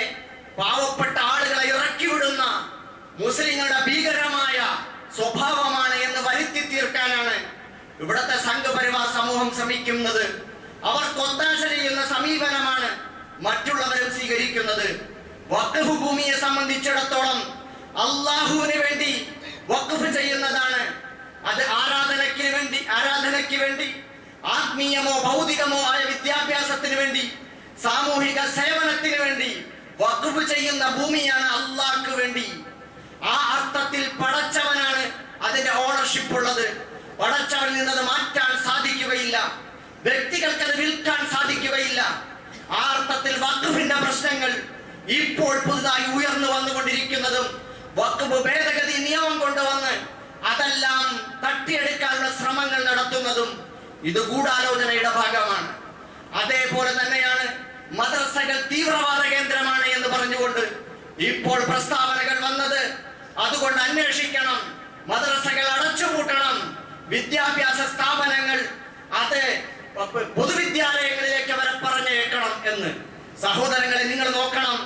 പാവപ്പെട്ട ആളുകളെ ഇറക്കി വിടുന്ന മുസ്ലിങ്ങളുടെ ഭീകരമായ സ്വഭാവമാണ് എന്ന് വരുത്തി തീർക്കാനാണ് ഇവിടുത്തെ സംഘപരിവാർ സമൂഹം ശ്രമിക്കുന്നത്. അവർക്ക് ഒത്താശ ചെയ്യുന്ന സമീപനമാണ് മറ്റുള്ളവരും സ്വീകരിക്കുന്നത്. വഖഫ് ഭൂമിയെ സംബന്ധിച്ചിടത്തോളം അള്ളാഹുവിന് വേണ്ടി വഖഫ് ചെയ്യുന്നതാണ്. അത് ആരാധനയ്ക്ക് വേണ്ടി ആത്മീയമോ ഭൗതികമോ ആയ വിദ്യാഭ്യാസത്തിന് വേണ്ടി, സാമൂഹിക സേവനത്തിന് വേണ്ടി വഖഫ് ചെയ്യുന്ന ഭൂമിയാണ് അള്ളാഹ്ക്ക് വേണ്ടി. ആ അർത്ഥത്തിൽ പടച്ചവനാണ് അതിന്റെ ഓണർഷിപ്പ് ഉള്ളത്. പടച്ചവനിൽ നിന്നത് മാറ്റാൻ സാധിക്കുകയില്ല, വ്യക്തികൾക്ക് അത് വിൽക്കാൻ സാധിക്കുകയില്ല. ആ അർത്ഥത്തിൽ വഖഫിന്റെ പ്രശ്നങ്ങൾ ഇപ്പോൾ പുതുതായി ഉയർന്നു വന്നുകൊണ്ടിരിക്കുന്നതും വഖഫ് ഭേദഗതി നിയമം കൊണ്ടുവന്ന് അതെല്ലാം തട്ടിയെടുക്കാനുള്ള ശ്രമങ്ങൾ നടത്തുന്നതും ഇത് ഗൂഢാലോചനയുടെ ഭാഗമാണ്. അതേപോലെ തന്നെയാണ് മദ്രസകൾ തീവ്രവാദ കേന്ദ്രമാണ് എന്ന് പറഞ്ഞുകൊണ്ട് ഇപ്പോൾ പ്രസ്താവനകൾ വന്നത്. അതുകൊണ്ട് അന്വേഷിക്കണം, മദ്രസകൾ അടച്ചുപൂട്ടണം, വിദ്യാഭ്യാസ സ്ഥാപനങ്ങൾ അത് പൊതുവിദ്യാലയങ്ങളിലേക്ക് അവരെ പറഞ്ഞേക്കണം എന്ന്. സഹോദരങ്ങളെ, നിങ്ങൾ നോക്കണം,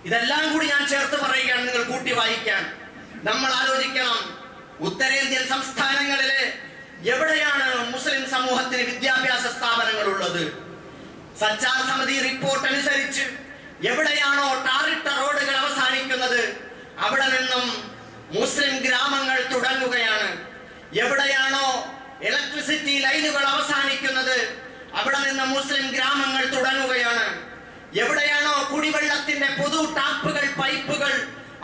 ഇതെല്ലാം കൂടി ഞാൻ ചേർത്ത് പറയുകയാണ്, നിങ്ങൾ കൂട്ടി വായിക്കാൻ. നമ്മൾ ആലോചിക്കണം, ഉത്തരേന്ത്യൻ സംസ്ഥാനങ്ങളിലെ എവിടെയാണ് മുസ്ലിം സമൂഹത്തിന് വിദ്യാഭ്യാസ സ്ഥാപനങ്ങൾ ഉള്ളത്? സച്ചാർ സമിതി റിപ്പോർട്ട് അനുസരിച്ച് എവിടെയാണോ ടാറിട്ട റോഡുകൾ അവസാനിക്കുന്നത് അവിടെ നിന്നും മുസ്ലിം ഗ്രാമങ്ങൾ തുടങ്ങുകയാണ്. എവിടെയാണോ ഇലക്ട്രിസിറ്റി ലൈനുകൾ അവസാനിക്കുന്നത് അവിടെ നിന്ന് മുസ്ലിം ഗ്രാമങ്ങൾ തുടങ്ങുകയാണ്. എവിടെയാണോ കുടിവെള്ളത്തിന്റെ പൊതു ടാപ്പുകൾ പൈപ്പുകൾ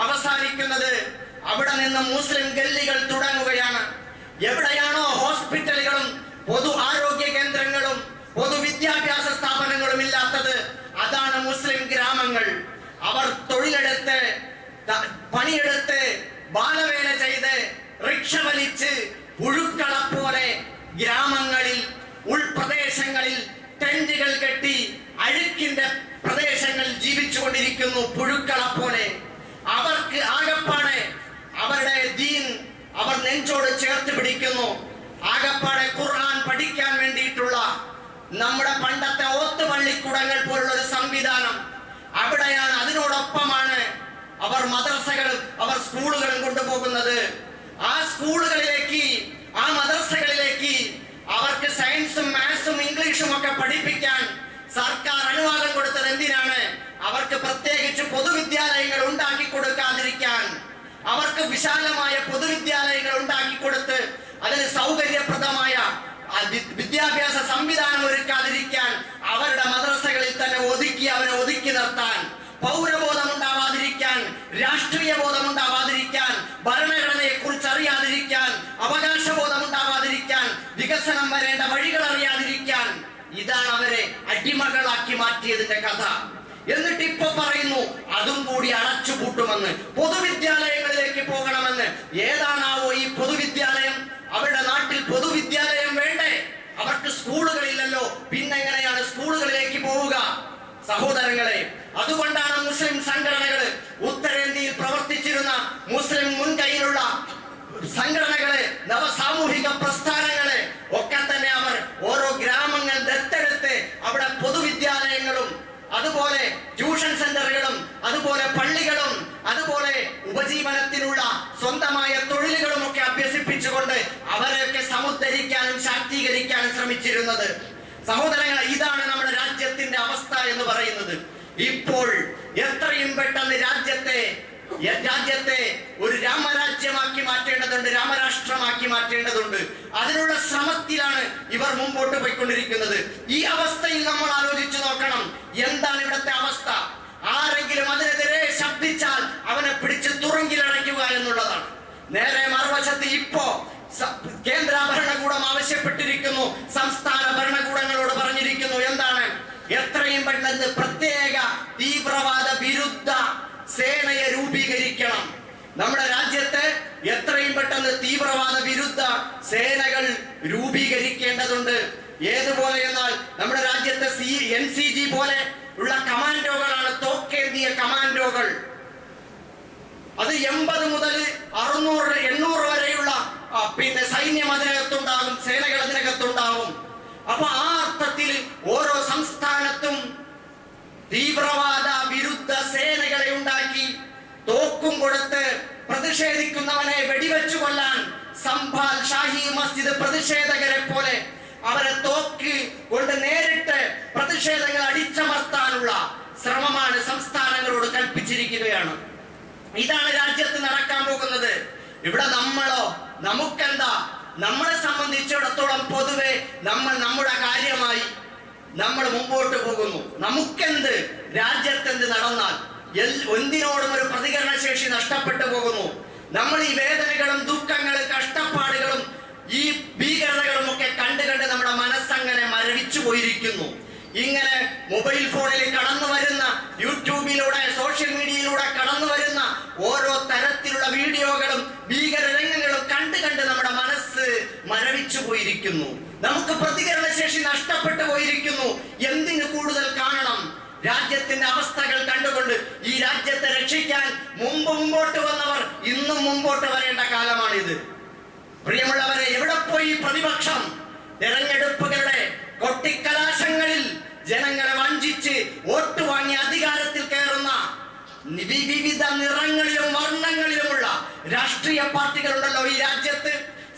അവസാനിക്കുന്നത് അവിടെ നിന്ന് മുസ്ലിം ഗല്ലികൾ തുടങ്ങുകയാണ്. എവിടെയാണോ ഹോസ്പിറ്റലുകളും പൊതു ആരോഗ്യ കേന്ദ്രങ്ങളും പൊതുവിദ്യാഭ്യാസ സ്ഥാപനങ്ങളും ഇല്ലാത്തത് അതാണ് മുസ്ലിം ഗ്രാമങ്ങൾ. അവർ തൊഴിലെടുത്ത് പണിയെടുത്ത് ബാലവേല ചെയ്ത് റിക്ഷ വലിച്ച് പുഴുക്കളെ പോലെ ഗ്രാമങ്ങളിൽ ഉൾപ്രദേശങ്ങളിൽ ടെന്റുകൾ കെട്ടി അഴുക്കിന്റെ പ്രദേശങ്ങളിൽ ജീവിച്ചു കൊണ്ടിരിക്കുന്നു പുഴുക്കളെ പോലെ. അവർക്ക് ആകപ്പാടെ അവരുടെ ദീൻ അവർ നെഞ്ചോട് ചേർത്ത് പിടിക്കുന്നു. ആകപ്പാടെ ഖുർആൻ പഠിക്കാൻ വേണ്ടിയിട്ടുള്ള നമ്മുടെ പണ്ടത്തെ ഓത്തുപള്ളിക്കൂടങ്ങൾ പോലുള്ള ഒരു സംവിധാനം അവിടെയാണ്. അതിനോടൊപ്പമാണ് അവർ മദ്രസകളും അവർ സ്കൂളുകളും കൊണ്ടുപോകുന്നത്. ആ സ്കൂളുകളിലേക്ക് ആ മദ്രസകളിലേക്ക് അവർക്ക് സയൻസും മാത്സും ഇംഗ്ലീഷും ഒക്കെ പഠിപ്പിക്കാൻ സർക്കാർ അനുവാദം കൊടുത്തത് എന്തിനാണ്? അവർക്ക് പ്രത്യേകിച്ച് പൊതുവിദ്യാലയങ്ങൾ ഉണ്ടാക്കി കൊടുക്കാതിരിക്കാൻ, അവർക്ക് വിശാലമായ പൊതുവിദ്യാലയങ്ങൾ ഉണ്ടാക്കി കൊടുത്ത് അതിന് സൗകര്യപ്രദമായ വിദ്യാഭ്യാസ സംവിധാനം ഒരുക്കാതിരിക്കാൻ, അവരുടെ മദ്രസകളിൽ തന്നെ അവരെ ഒതുക്കി നിർത്താൻ, പൗരബോധം ഉണ്ടാവാതിരിക്കാൻ, രാഷ്ട്രീയ ബോധം ഉണ്ടാവാതിരിക്കാൻ, ഭരണഘടനയെ കുറിച്ച് അറിയാതിരിക്കാൻ, അവകാശബോധം ഉണ്ടാവാതിരിക്കാൻ, വികസനം വരേണ്ട വഴികൾ അറിയാതിരിക്കാൻ, ഇതാണ് അവരെ അടിമകളാക്കി മാറ്റിയതിന്റെ കഥ. എന്നിട്ട് ഇപ്പൊ പറയുന്നു അതും കൂടി അടച്ചുപൂട്ടുമെന്ന്, പൊതുവിദ്യാലയങ്ങളിലേക്ക് പോകണമെന്ന്. ഏതാണാവോ ഈ പൊതുവിദ്യാലയം? അവരുടെ നാട്ടിൽ പൊതുവിദ്യാലയം വേണ്ടേ? അവർക്ക് സ്കൂളുകളില്ലല്ലോ, പിന്നെങ്ങനെയാണ് സ്കൂളുകളിലേക്ക് പോവുക? സഹോദരങ്ങളെ, അതുകൊണ്ടാണ് മുസ്ലിം സംഘടനകൾ, ഉത്തരേന്ത്യയിൽ പ്രവർത്തിച്ചിരുന്ന മുസ്ലിം മുൻകൈയിലുള്ള സംഘടനകളെ, നവസാമൂഹിക പ്രസ്ഥാനങ്ങളെ ഒക്കെ തന്നെ അവർ ഓരോ ഗ്രാമങ്ങൾ ദത്തെടുത്ത് അവിടെ പൊതുവിദ്യാലയങ്ങളും അതുപോലെ ട്യൂഷൻ സെന്ററുകളും അതുപോലെ പള്ളികളും അതുപോലെ ഉപജീവനത്തിനുള്ള സ്വന്തമായ തൊഴിലുകളും ഒക്കെ അഭ്യസിപ്പിച്ചുകൊണ്ട് അവരെയൊക്കെ സമുദ്ധരിക്കാനും ശാക്തീകരിക്കാനും ശ്രമിച്ചിരുന്നത്. സഹോദരങ്ങളെ, ഇതാണ് നമ്മുടെ രാജ്യത്തിന്റെ അവസ്ഥ എന്ന് പറയുന്നത്. ഇപ്പോൾ എത്രയും പെട്ടെന്ന് രാജ്യത്തെ ഒരു രാമരാജ്യമാക്കി മാറ്റേണ്ടതുണ്ട്, രാമരാഷ്ട്രമാക്കി മാറ്റേണ്ടതുണ്ട്. അതിനുള്ള ശ്രമത്തിലാണ് ഇവർ മുമ്പോട്ട് പോയിക്കൊണ്ടിരിക്കുന്നത്. ഈ അവസ്ഥയിൽ നമ്മൾ ആലോചിച്ചു നോക്കണം, എന്താണ് ഇവിടുത്തെ അവസ്ഥ? ആരെങ്കിലും അതിനെതിരെ ശബ്ദിച്ചാൽ അവനെ പിടിച്ച് തുറങ്കിലടയ്ക്കുക എന്നുള്ളതാണ്. നേരെ മറുവശത്ത് ഇപ്പോ കേന്ദ്ര ഭരണകൂടം ആവശ്യപ്പെട്ടിരിക്കുന്നു, സംസ്ഥാന ഭരണകൂടങ്ങളോട് പറഞ്ഞിരിക്കുന്നു, എന്താണ്? എത്രയും പെട്ടെന്ന് പ്രത്യേക തീവ്രവാദ വിരുദ്ധ സേനയെ രൂപീകരിക്കണം. നമ്മുടെ രാജ്യത്ത് എത്രയും പെട്ടെന്ന് തീവ്രവാദ വിരുദ്ധ സേനകൾ രൂപീകരിക്കേണ്ടതുണ്ട്. ഏതുപോലെ എന്നാൽ നമ്മുടെ രാജ്യത്തെ NCG പോലെ ഉള്ള കമാൻഡോകളാണ് തോക്കേന്തിയ കമാൻഡോകൾ. അത് 80 മുതൽ 600 800 വരെയുള്ള സൈന്യം അതിനകത്തുണ്ടാകും, സേനകൾ അതിനകത്തുണ്ടാകും. അപ്പൊ ആ അർത്ഥത്തിൽ ഓരോ സംസ്ഥാനത്തും തീവ്രവാദ വിരുദ്ധ സേനകളെ ഉണ്ടാക്കി തോക്കും കൊടുത്ത് പ്രതിഷേധിക്കുന്നവനെ വെടിവെച്ചു കൊല്ലാൻ സംഭാൽ ഷാഹി മസ്ജിദ് പ്രതിഷേധകരെ പോലെ അവരെ തോക്ക് കൊണ്ട് നേരിട്ട് പ്രതിഷേധങ്ങൾ അടിച്ചമർത്താനുള്ള ശ്രമമാണ് സംസ്ഥാനങ്ങളോട് കൽപ്പിച്ചിരിക്കുകയാണ്. ഇതാണ് രാജ്യത്ത് നടക്കാൻ പോകുന്നത്. ഇവിടെ നമുക്കെന്താ? നമ്മളെ സംബന്ധിച്ചിടത്തോളം പൊതുവെ നമ്മുടെ കാര്യമായി നമ്മൾ മുമ്പോട്ട് പോകുന്നു. നമുക്കെന്ത്? രാജ്യത്തെന്ത് നടന്നാൽ എന്തിനോടും ഒരു പ്രതികരണ ശേഷി നഷ്ടപ്പെട്ടു പോകുന്നു. നമ്മൾ ഈ വേദനകളും ദുഃഖങ്ങളും കഷ്ടപ്പാടുകളും ഈ ഭീകരതകളും ഒക്കെ കണ്ട് നമ്മുടെ മനസ്സങ്ങനെ മരവിച്ചു പോയിരിക്കുന്നു. ഇങ്ങനെ മൊബൈൽ ഫോണിൽ കടന്നു വരുന്ന, യൂട്യൂബിലൂടെ സോഷ്യൽ മീഡിയയിലൂടെ കടന്നു വരുന്ന ഓരോ തരത്തിലുള്ള വീഡിയോകളും ഭീകര രംഗങ്ങളും കണ്ട് നമ്മുടെ മനസ്സ് മരവിച്ചു പോയിരിക്കുന്നു. നമുക്ക് പ്രതികരണശേഷി നഷ്ടപ്പെട്ടു പോയിരിക്കുന്നു. എന്തിനു കൂടുതൽ കാണണം? രാജ്യത്തിന്റെ അവസ്ഥകൾ കണ്ടുകൊണ്ട് ഈ രാജ്യത്തെ രക്ഷിക്കാൻ മുമ്പോട്ട് വന്നവർ ഇന്നും മുമ്പോട്ട് വരേണ്ട കാലമാണിത്. പ്രിയമുള്ളവരെ, എവിടെ പോയി പ്രതിപക്ഷം? തെരഞ്ഞെടുപ്പുകളുടെ കൊട്ടിക്കലാശങ്ങളിൽ ജനങ്ങളെ വഞ്ചിച്ച് വോട്ട് വാങ്ങി അധികാരത്തിൽ കയറുന്ന വിവിധ നിറങ്ങളിലും വർണ്ണങ്ങളിലുമുള്ള രാഷ്ട്രീയ പാർട്ടികളുണ്ടല്ലോ ഈ രാജ്യത്ത്.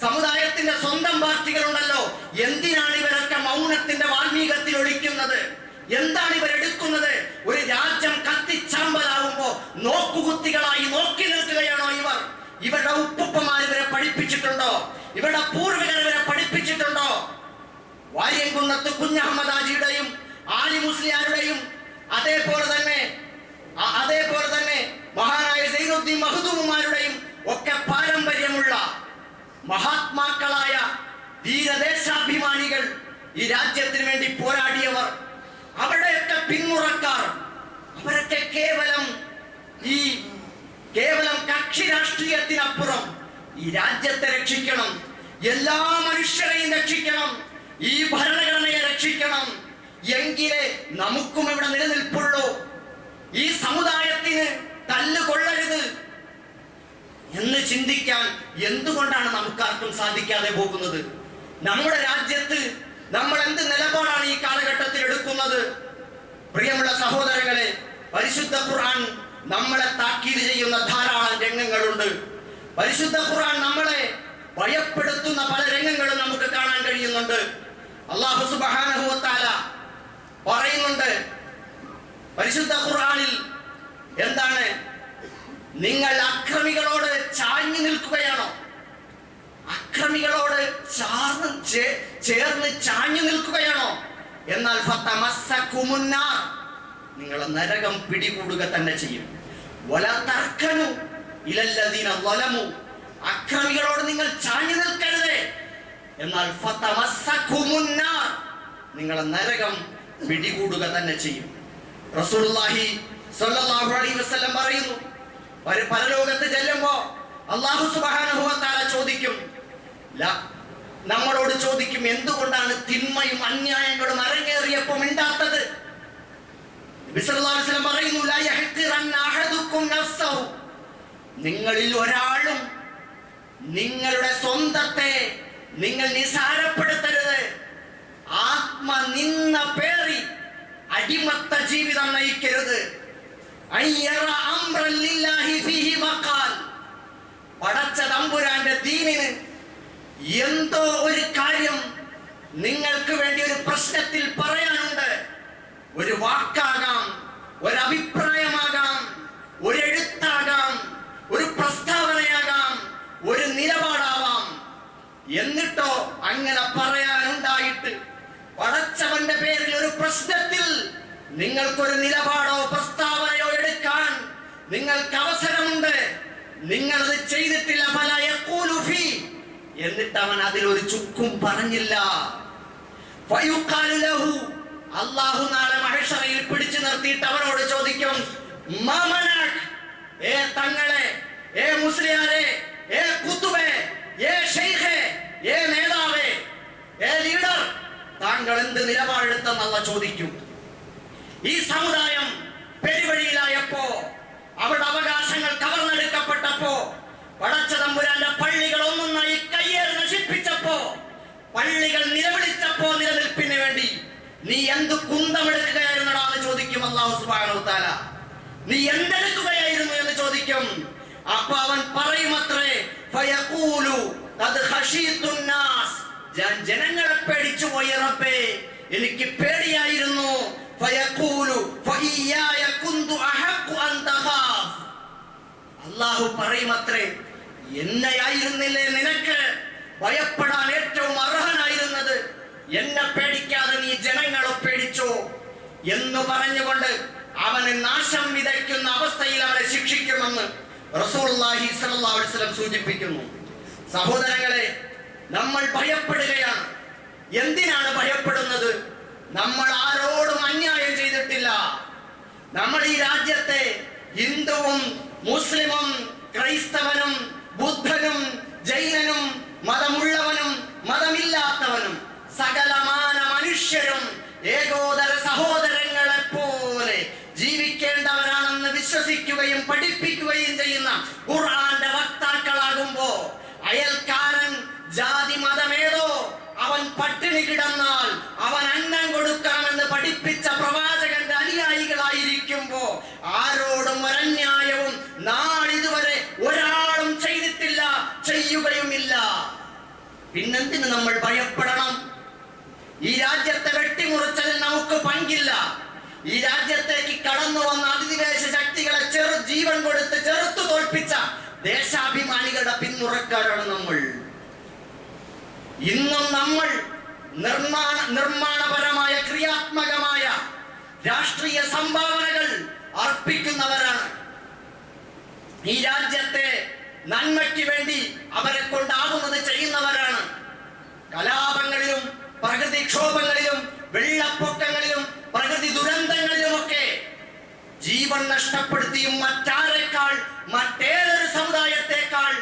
സമുദായത്തിന്റെ സ്വന്തം പാർട്ടികളുണ്ടല്ലോ. എന്തിനാണ് ഇവരൊക്കെ മൗനത്തിന്റെ വാൽമീകത്തിൽ ഒളിക്കുന്നത്? എന്താണ് ഇവരെടുക്കുന്നത്? ഒരു രാജ്യം കത്തിച്ചാമ്പലാവുമ്പോ നോക്കുകുത്തികളായി നോക്കി നിൽക്കുകയാണോ ഇവർ? ഇവരുടെ ഉപ്പുപ്പമാർ ഇവരെ പഠിപ്പിച്ചിട്ടുണ്ടോ? ഇവരുടെ പൂർവികർ ഇവരെ പഠിപ്പിച്ചിട്ടുണ്ടോ? വാര്യംകുന്നത്ത് കുഞ്ഞഹമ്മദ് ഹാജിയുടെയും ആലി മുസ്ലിയാരുടെയും അതേപോലെ തന്നെ മഹാനായ സൈനുദ്ദീൻ മഖ്ദൂമുമാരുടെയും ഒക്കെ പാരമ്പര്യമുള്ള മഹാത്മാക്കളായ ധീരദേശാഭിമാനികൾ, ഈ രാജ്യത്തിന് വേണ്ടി പോരാടിയവർ, അവരുടെയൊക്കെ പിന്മുറക്കാർ, അവരൊക്കെ കേവലം കക്ഷി രാഷ്ട്രീയത്തിനപ്പുറം ഈ രാജ്യത്തെ രക്ഷിക്കണം, എല്ലാ മനുഷ്യരെയും രക്ഷിക്കണം, ഈ ഭരണഘടനയെ രക്ഷിക്കണം, എങ്കിലേ നമുക്കും ഇവിടെ നിലനിൽപ്പുള്ളൂ. ഈ സമുദായത്തിന് തല്ലുകൊള്ളരുത് എന്ന് ചിന്തിക്കാൻ എന്തുകൊണ്ടാണ് നമുക്കാർക്കും സാധിക്കാതെ പോകുന്നത്? നമ്മുടെ രാജ്യത്ത് നമ്മൾ എന്ത് നിലപാടാണ് ഈ കാലഘട്ടത്തിൽ എടുക്കുന്നത്? പ്രിയമുള്ള സഹോദരങ്ങളെ, പരിശുദ്ധ ഖുർആൻ നമ്മളെ താക്കീത് ചെയ്യുന്ന ധാരാളം രംഗങ്ങളുണ്ട്. പരിശുദ്ധ ഖുർആൻ നമ്മളെ ഭയപ്പെടുത്തുന്ന പല രംഗങ്ങളും നമുക്ക് കാണാൻ കഴിയുന്നുണ്ട്. അല്ലാഹു സുബ്ഹാനഹു വ തആല പറയുന്നുണ്ട് പരിശുദ്ധ ഖുർആനിൽ, എന്താണ്? നിങ്ങൾ അക്രമികളോട് ചാഞ്ഞു നിൽക്കുകയാണോ? അക്രമികളോട് ചേർന്ന് ചാഞ്ഞു നിൽക്കുകയാണോ? എന്നാൽ ഫതമസ്സകുമുന്നാർ, നിങ്ങൾ നരകം പിടികൂടുക തന്നെ ചെയ്യും. വലാ തർക്കനു ഇലല്ലദീന ളലമു, അക്രമികളോട് നിങ്ങൾ ചാഞ്ഞു നിൽക്കരുത്. എന്നാൽ ഫതമസ്സകുമുന്നാർ, നിങ്ങൾ നരകം പിടികൂടുക തന്നെ ചെയ്യും. റസൂലുള്ളാഹി സ്വല്ലല്ലാഹു അലൈഹി വസല്ലം പറയുന്നു, പരലോകത്ത് ചെല്ലുമ്പോ അല്ലാഹു സുബ്ഹാനഹു വ തആല ചോദിക്കും, നമ്മളോട് ചോദിക്കും, എന്തുകൊണ്ടാണ് തിന്മയും അന്യായങ്ങളും അരങ്ങേറിയപ്പോൾ മിണ്ടാത്തത്? നബി സല്ലല്ലാഹു അലൈഹി വസല്ലം പറയുന്നു, ലാ യഹ്ഖിറന്ന അഹദുക്കും നഫ്സഹു, നിങ്ങളിൽ ഒരാളും നിങ്ങളുടെ സ്വന്തത്തെ നിങ്ങൾ നിസാരപ്പെടുത്തരുത്. ആത്മനിന്ദ പേറി അടിമത്ത ജീവിതം നയിക്കരുത്. പടച്ച തമ്പുരാന്റെ ദീനിന് എന്തോ ഒരു കാര്യം നിങ്ങൾക്ക് വേണ്ടി ഒരു പ്രശ്നത്തിൽ പറയാനുണ്ട്. ഒരു വാക്കാകാം, ഒരു അഭിപ്രായമാകാം, ഒരു എഴുത്താകാം, ഒരു പ്രസ്താവനയാകാം, ഒരു നിലപാടാവാം. എന്നിട്ടോ അങ്ങനെ പറയാനുണ്ടായിട്ട് പടച്ചവന്റെ പേരിൽ ഒരു പ്രശ്നത്തിൽ നിങ്ങൾക്കൊരു നിലപാടോ പ്രസ്താവനയോ എടുക്കാൻ നിങ്ങൾക്ക് അവസരമുണ്ട്. നിങ്ങളത് ചെയ്തിട്ടില്ല. ഫലാ യഖൂലു ഫീ, എന്നിട്ട് അവൻ അതിലൊരു ചുക്കും പറഞ്ഞില്ല. ഫയുഖാലു ലഹു, അല്ലാഹു നാളെ മഹ്ശറയിൽ പിടിച്ചു നിർത്തിയിട്ട് അവനോട് ചോദിക്കും, മാ മനഅക്, ഏ തങ്ങളെ, ഏ മുസ്ലിയാരെ, ഏ കുതുബേ, ഏ ശൈഖേ, ഏ നേതാവേ, ഏ ലീഡർ, താങ്കൾ എന്ത് നിലപാടെടുത്തെന്ന് അല്ലാഹു ചോദിക്കും. ഈ സമുദായം പെരുവഴിയിലായപ്പോ, അവരുടെ അവകാശങ്ങൾ കവർന്നെടുക്കപ്പെട്ടപ്പോ, പടച്ച തമ്പുരാന്റെ പള്ളികൾ ഒന്നൊന്നായി കയ്യേറി നശിപ്പിച്ചപ്പോ, പള്ളികൾ നിലവിളിച്ചപ്പോ നിലനിൽപ്പിന് വേണ്ടി നീ എന്ത് കുന്തമെടുക്കുകയായിരുന്നടാ എന്ന് ചോദിക്കും അല്ലാഹു സുബ്ഹാനഹു വ തആല. നീ എന്തെടുക്കുകയായിരുന്നു എന്ന് ചോദിക്കും. അപ്പൊ അവൻ പറയുമത്രേ, ഫയഖൂലു ഖദ് ഖശീതു നാസ്, ഞാൻ ജനങ്ങളെ പേടിച്ചു പോയി റബ്ബേ, എനിക്ക് പേടിയായിരുന്നു. ഫയഖൂലു ഫഇയ്യായ കുന്തു അഹഖു അൻ തഖാഫ്, അല്ലാഹു പറയുമത്രേ, എന്നെയായിരുന്നില്ലേ നിനക്ക് ഭയപ്പെടാൻ ഏറ്റവും അർഹനായിരുന്നത്? എന്നെ പേടിക്കാതെ നീ ജനങ്ങളെ പേടിച്ചോ എന്ന് പറഞ്ഞുകൊണ്ട് അവന് നാശം വിതയ്ക്കുന്ന അവസ്ഥയിൽ അവനെ ശിക്ഷിക്കുമെന്ന് റസൂലുള്ളാഹി സ്വല്ലല്ലാഹു അലൈഹി വസല്ലം സൂചിപ്പിക്കുന്നു. സഹോദരങ്ങളെ, നമ്മൾ ഭയപ്പെടുകയാണ്. എന്തിനാണ് ഭയപ്പെടുന്നത്? നമ്മൾ ആരോടും അന്യായം ചെയ്തിട്ടില്ല. നമ്മൾ ഈ രാജ്യത്തെ ഹിന്ദുവും മുസ്ലിമും ക്രൈസ്തവനും ബുദ്ധനും ജൈനനും മതമുള്ളവനും മതമില്ലാത്തവനും സകലമാന മനുഷ്യരും ഏകോദര സഹോദരങ്ങളെ പോലെ ജീവിക്കേണ്ടവരാണെന്ന് വിശ്വസിക്കുകയും പഠിപ്പിക്കുകയും ചെയ്യുന്ന ഖുർആന്റെ വക്താക്കളാകുമ്പോ, അയൽക്കാരൻ ജാതി മതമേതോ അവൻ പട്ടിണി കിടന്നാൽ അവൻ അന്നം കൊടുക്കാമെന്ന് പഠിപ്പിച്ച പ്രവാചകന്റെ അനുയായികളായിരിക്കുമ്പോ ആരോടും ഒരന്യായവും നാളിതുവരെ ഒരാളും ചെയ്തിട്ടില്ല, ചെയ്യുകയുമില്ല. പിന്നെന്തിന് നമ്മൾ ഭയപ്പെടണം? ഈ രാജ്യത്തെ വെട്ടിമുറിച്ചതിൽ നമുക്ക് പങ്ക് പങ്കില്ല. ഈ രാജ്യത്തേക്ക് കടന്നു വന്ന അധിനിവേശ ശക്തികളെ ജീവൻ കൊടുത്ത് ചെറുത്തു തോൽപ്പിച്ച ദേശാഭിമാനികളുടെ പിന്മുറക്കാരാണ് നമ്മൾ. ഇന്നും നമ്മൾ നിർമ്മാണപരമായ ക്രിയാത്മകമായ രാഷ്ട്രീയ സംഭാവനകൾ അർപ്പിക്കുന്നവരാണ്. ഈ രാജ്യത്തെ നന്മയ്ക്ക് വേണ്ടി അവരെ കൊണ്ടാവുന്നത് ചെയ്യുന്നവരാണ്. കലാപങ്ങളിലും പ്രകൃതിക്ഷോഭങ്ങളിലും വെള്ളപ്പൊക്കങ്ങളിലും പ്രകൃതി ദുരന്തങ്ങളിലുമൊക്കെ ജീവൻ നഷ്ടപ്പെടുത്തിയും മറ്റേതൊരു സമുദായത്തെക്കാൾ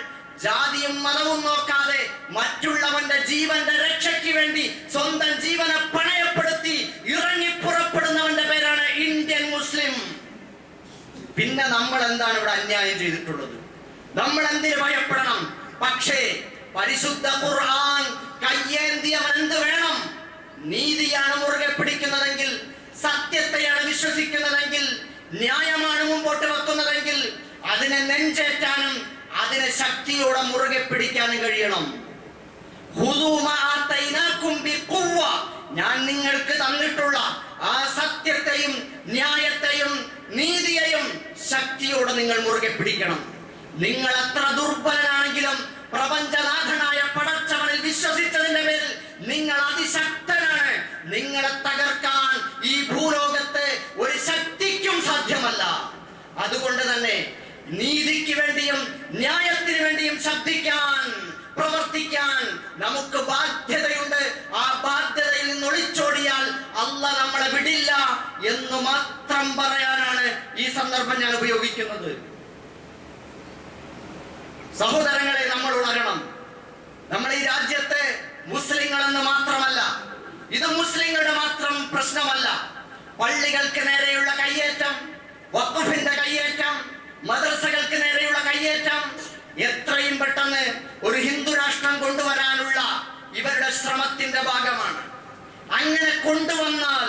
ജാതിയും മതവും നോക്കാതെ മറ്റുള്ളവന്റെ ജീവന്റെ രക്ഷയ്ക്ക് വേണ്ടി സ്വന്തം ജീവനെ പണയപ്പെടുത്തി ഇറങ്ങി പുറപ്പെടുന്നവന്റെ പേരാണ് ഇന്ത്യൻ മുസ്ലിം. പിന്നെ നമ്മൾ എന്താണ് ഇവിടെ അന്യായം ചെയ്തിട്ടുള്ളത്? നമ്മൾ എന്തിനു ഭയപ്പെടണം? പക്ഷേ പരിശുദ്ധ ഖുർആൻ കയ്യേന്തിയവൻ എന്ത് വേണം? നീതിയാണ് മുറുകെ പിടിക്കുന്നതെങ്കിൽ, സത്യത്തെയാണ് വിശ്വസിക്കുന്നതെങ്കിൽ, ന്യായമാണ് മുമ്പോട്ട് വെക്കുന്നതെങ്കിൽ അതിനെ നെഞ്ചേറ്റാനും അതിനെ ശക്തിയോടെ മുറുകെ പിടിക്കാനും കഴിയണം. ഞാൻ നിങ്ങൾക്ക് തന്നിട്ടുള്ള ആ സത്യത്തെയും ന്യായത്തെയും നീതിയെയും ശക്തിയോടെ നിങ്ങൾ മുറുകെ പിടിക്കണം. നിങ്ങൾ എത്ര ദുർബലനാണെങ്കിലും പ്രപഞ്ചനാഥനായ പടച്ചവനിൽ വിശ്വസിച്ചതിന്റെ പേരിൽ നിങ്ങൾ അതിശക്തനാണ്. നിങ്ങളെ തകർക്കാൻ ഈ ഭൂലോകത്ത് ഒരു ശക്തിക്കും സാധ്യമല്ല. അതുകൊണ്ട് തന്നെ നീതിക്ക് വേണ്ടിയും ന്യായത്തിന് വേണ്ടിയും ശബ്ദിക്കാൻ, പ്രവർത്തിക്കാൻ നമുക്ക് ബാധ്യതയുണ്ട്. ആ ബാധ്യതയിൽ നിന്ന് ഒളിച്ചോടിയാൽ അല്ലാഹ് നമ്മളെ വിടില്ല എന്ന് മാത്രം പറയാനാണ് ഈ സന്ദർഭം ഞാൻ ഉപയോഗിക്കുന്നത്. സഹോദരങ്ങളെ, നമ്മൾ ഉണരണം. നമ്മൾ ഈ രാജ്യത്തെ മുസ്ലിങ്ങളെന്ന് മാത്രമല്ല, ഇത് മുസ്ലിങ്ങളുടെ മാത്രം പ്രശ്നമല്ല. പള്ളികൾക്ക് നേരെയുള്ള കയ്യേറ്റം, വഖഫിന്റെ കയ്യേറ്റം, മദ്രസകൾക്ക് നേരെയുള്ള കയ്യേറ്റം എത്രയും പെട്ടെന്ന് ഒരു ഹിന്ദു രാഷ്ട്രം കൊണ്ടുവരാനുള്ള ഇവരുടെ ശ്രമത്തിന്റെ ഭാഗമാണ്. അങ്ങനെ കൊണ്ടുവന്നാൽ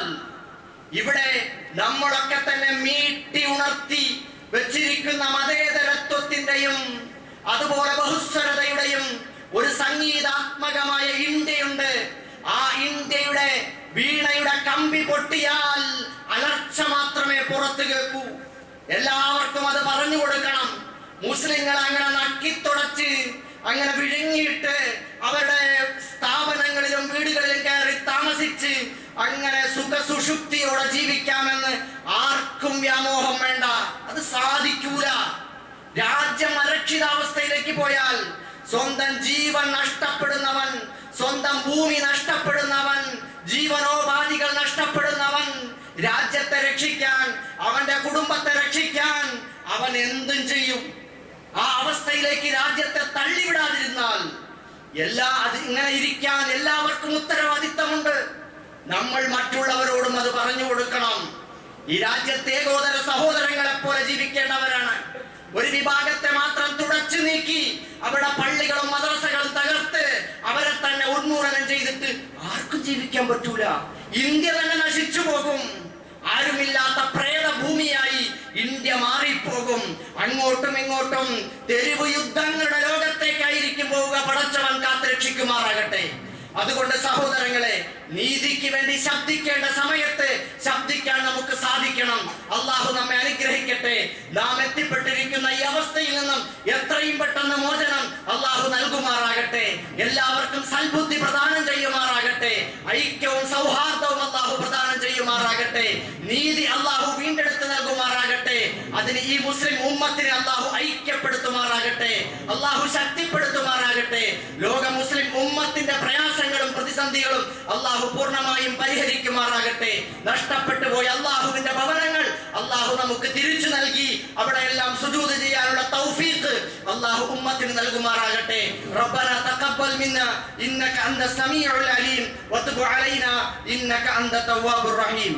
ഇവിടെ നമ്മളൊക്കെ തന്നെ മീട്ടി ഉണർത്തി വെച്ചിരിക്കുന്ന മതേതരത്വത്തിന്റെയും അതുപോലെ ബഹുസ്വരതയുടെയും ഒരു സംഗീതാത്മകമായ ഇന്ത്യയുണ്ട്. ആ ഇന്ത്യയുടെ വീണയുടെ കമ്പി പൊട്ടിയാൽ അലർച്ച മാത്രമേ പുറത്തു കേൾക്കൂ. എല്ലാവർക്കും അത് പറഞ്ഞു കൊടുക്കണം. മുസ്ലിങ്ങൾ അങ്ങനെ നക്കിത്തുടച്ച് അങ്ങനെ വിഴുങ്ങിയിട്ട് അവരുടെ സ്ഥാപനങ്ങളിലും വീടുകളിലും കയറി താമസിച്ച് അങ്ങനെ സുഖസുഷുപ്തിയോടെ ജീവിക്കാമെന്ന് ആർക്കും വ്യാമോഹം വേണ്ട. അത് സാധിക്കൂല. രാജ്യം അരക്ഷിതാവസ്ഥയിലേക്ക് പോയാൽ സ്വന്തം ജീവൻ നഷ്ടപ്പെടുന്നവൻ, സ്വന്തം ഭൂമി നഷ്ടപ്പെടുന്നവൻ, ജീവനോപാധികൾ നഷ്ടപ്പെടുന്നവൻ രാജ്യത്തെ രക്ഷിക്കാൻ, അവന്റെ കുടുംബത്തെ രക്ഷിക്കാൻ അവൻ എന്തും ചെയ്യും. ആ അവസ്ഥയിലേക്ക് രാജ്യത്തെ തള്ളിവിടാതിരുന്നാൽ ഇങ്ങനെ ഇരിക്കാൻ എല്ലാവർക്കും ഉത്തരവാദിത്തമുണ്ട്. നമ്മൾ മറ്റുള്ളവരോടും അത് പറഞ്ഞു കൊടുക്കണം. ഈ രാജ്യത്തെ ഏകോദര സഹോദരങ്ങളെ പോലെ ജീവിക്കേണ്ടവരാണ്. ഒരു വിഭാഗത്തെ മാത്രം തുടച്ചു നീക്കി അവിടെ പള്ളികളും മദ്രസകളും തകർത്ത് അവരെ തന്നെ ഉന്മൂലനം ചെയ്തിട്ട് ആർക്കും ജീവിക്കാൻ പറ്റൂല. ഇന്ത്യ തന്നെ നശിച്ചു പോകും. ആരുമില്ലാത്ത പ്രേതഭൂമിയായി ഇന്ത്യ മാറിപ്പോകും. അങ്ങോട്ടും ഇങ്ങോട്ടും തെരുവ് യുദ്ധങ്ങളുടെ ലോകത്തേക്കായിരിക്കും പോവുക. പടച്ചവൻ കാത്തുരക്ഷിക്കുമാറാകട്ടെ. അതുകൊണ്ട് സഹോദരങ്ങളെ, നീതിക്ക് വേണ്ടി ശബ്ദിക്കേണ്ട സമയത്ത് ശബ്ദിക്കാൻ നമുക്ക് സാധിക്കണം. അള്ളാഹു നമ്മെ അനുഗ്രഹിക്കട്ടെ. നാം എത്തിപ്പെട്ടിരിക്കുന്ന ഈ അവസ്ഥയിൽ നിന്നും എത്രയും പെട്ടെന്ന് മോചനം അള്ളാഹു നൽകുമാറാകട്ടെ. എല്ലാവർക്കും സൽബുദ്ധി പ്രദാനം ചെയ്യുമാറാകട്ടെ. ഐക്യവും സൗഹാർദ്ദവും അള്ളാഹു പ്രദാനം ചെയ്യുമാറാകട്ടെ. നീതി അള്ളാഹു വീണ്ടെടുത്ത് നൽകുമാറാകട്ടെ. അതിന് ഈ മുസ്ലിം ഉമ്മത്തിനെ അള്ളാഹു ഐക്യപ്പെടുത്തുമാറാകട്ടെ. അള്ളാഹു ശക്തിപ്പെടുത്തുമാറാകട്ടെ. ലോക മുസ്ലിം ഉമ്മത്തിന്റെ പ്രയാസങ്ങളും പ്രതിസന്ധികളും അള്ളാഹു പൂർണ്ണമായും പരിഹരിക്കുമാറാകട്ടെ. നഷ്ടപ്പെട്ടു പോയ അള്ളാഹുവിന്റെ ഭവനങ്ങൾ അള്ളാഹു നമുക്ക് തിരിച്ചു നൽകി അവിടെയെല്ലാം സുജൂദ് ചെയ്യാനുള്ള തൗഫീഖ് അള്ളാഹു ഉമ്മത്തിന് നൽകുമാറാകട്ടെ. റബ്ബനാ തഖബ്ബൽ മിന്നാ ഇന്നക അന്ത സമീഉൽ അലീം വതുബ് അലൈനാ ഇന്നക അന്ത തവ്വാബുർ റഹീം.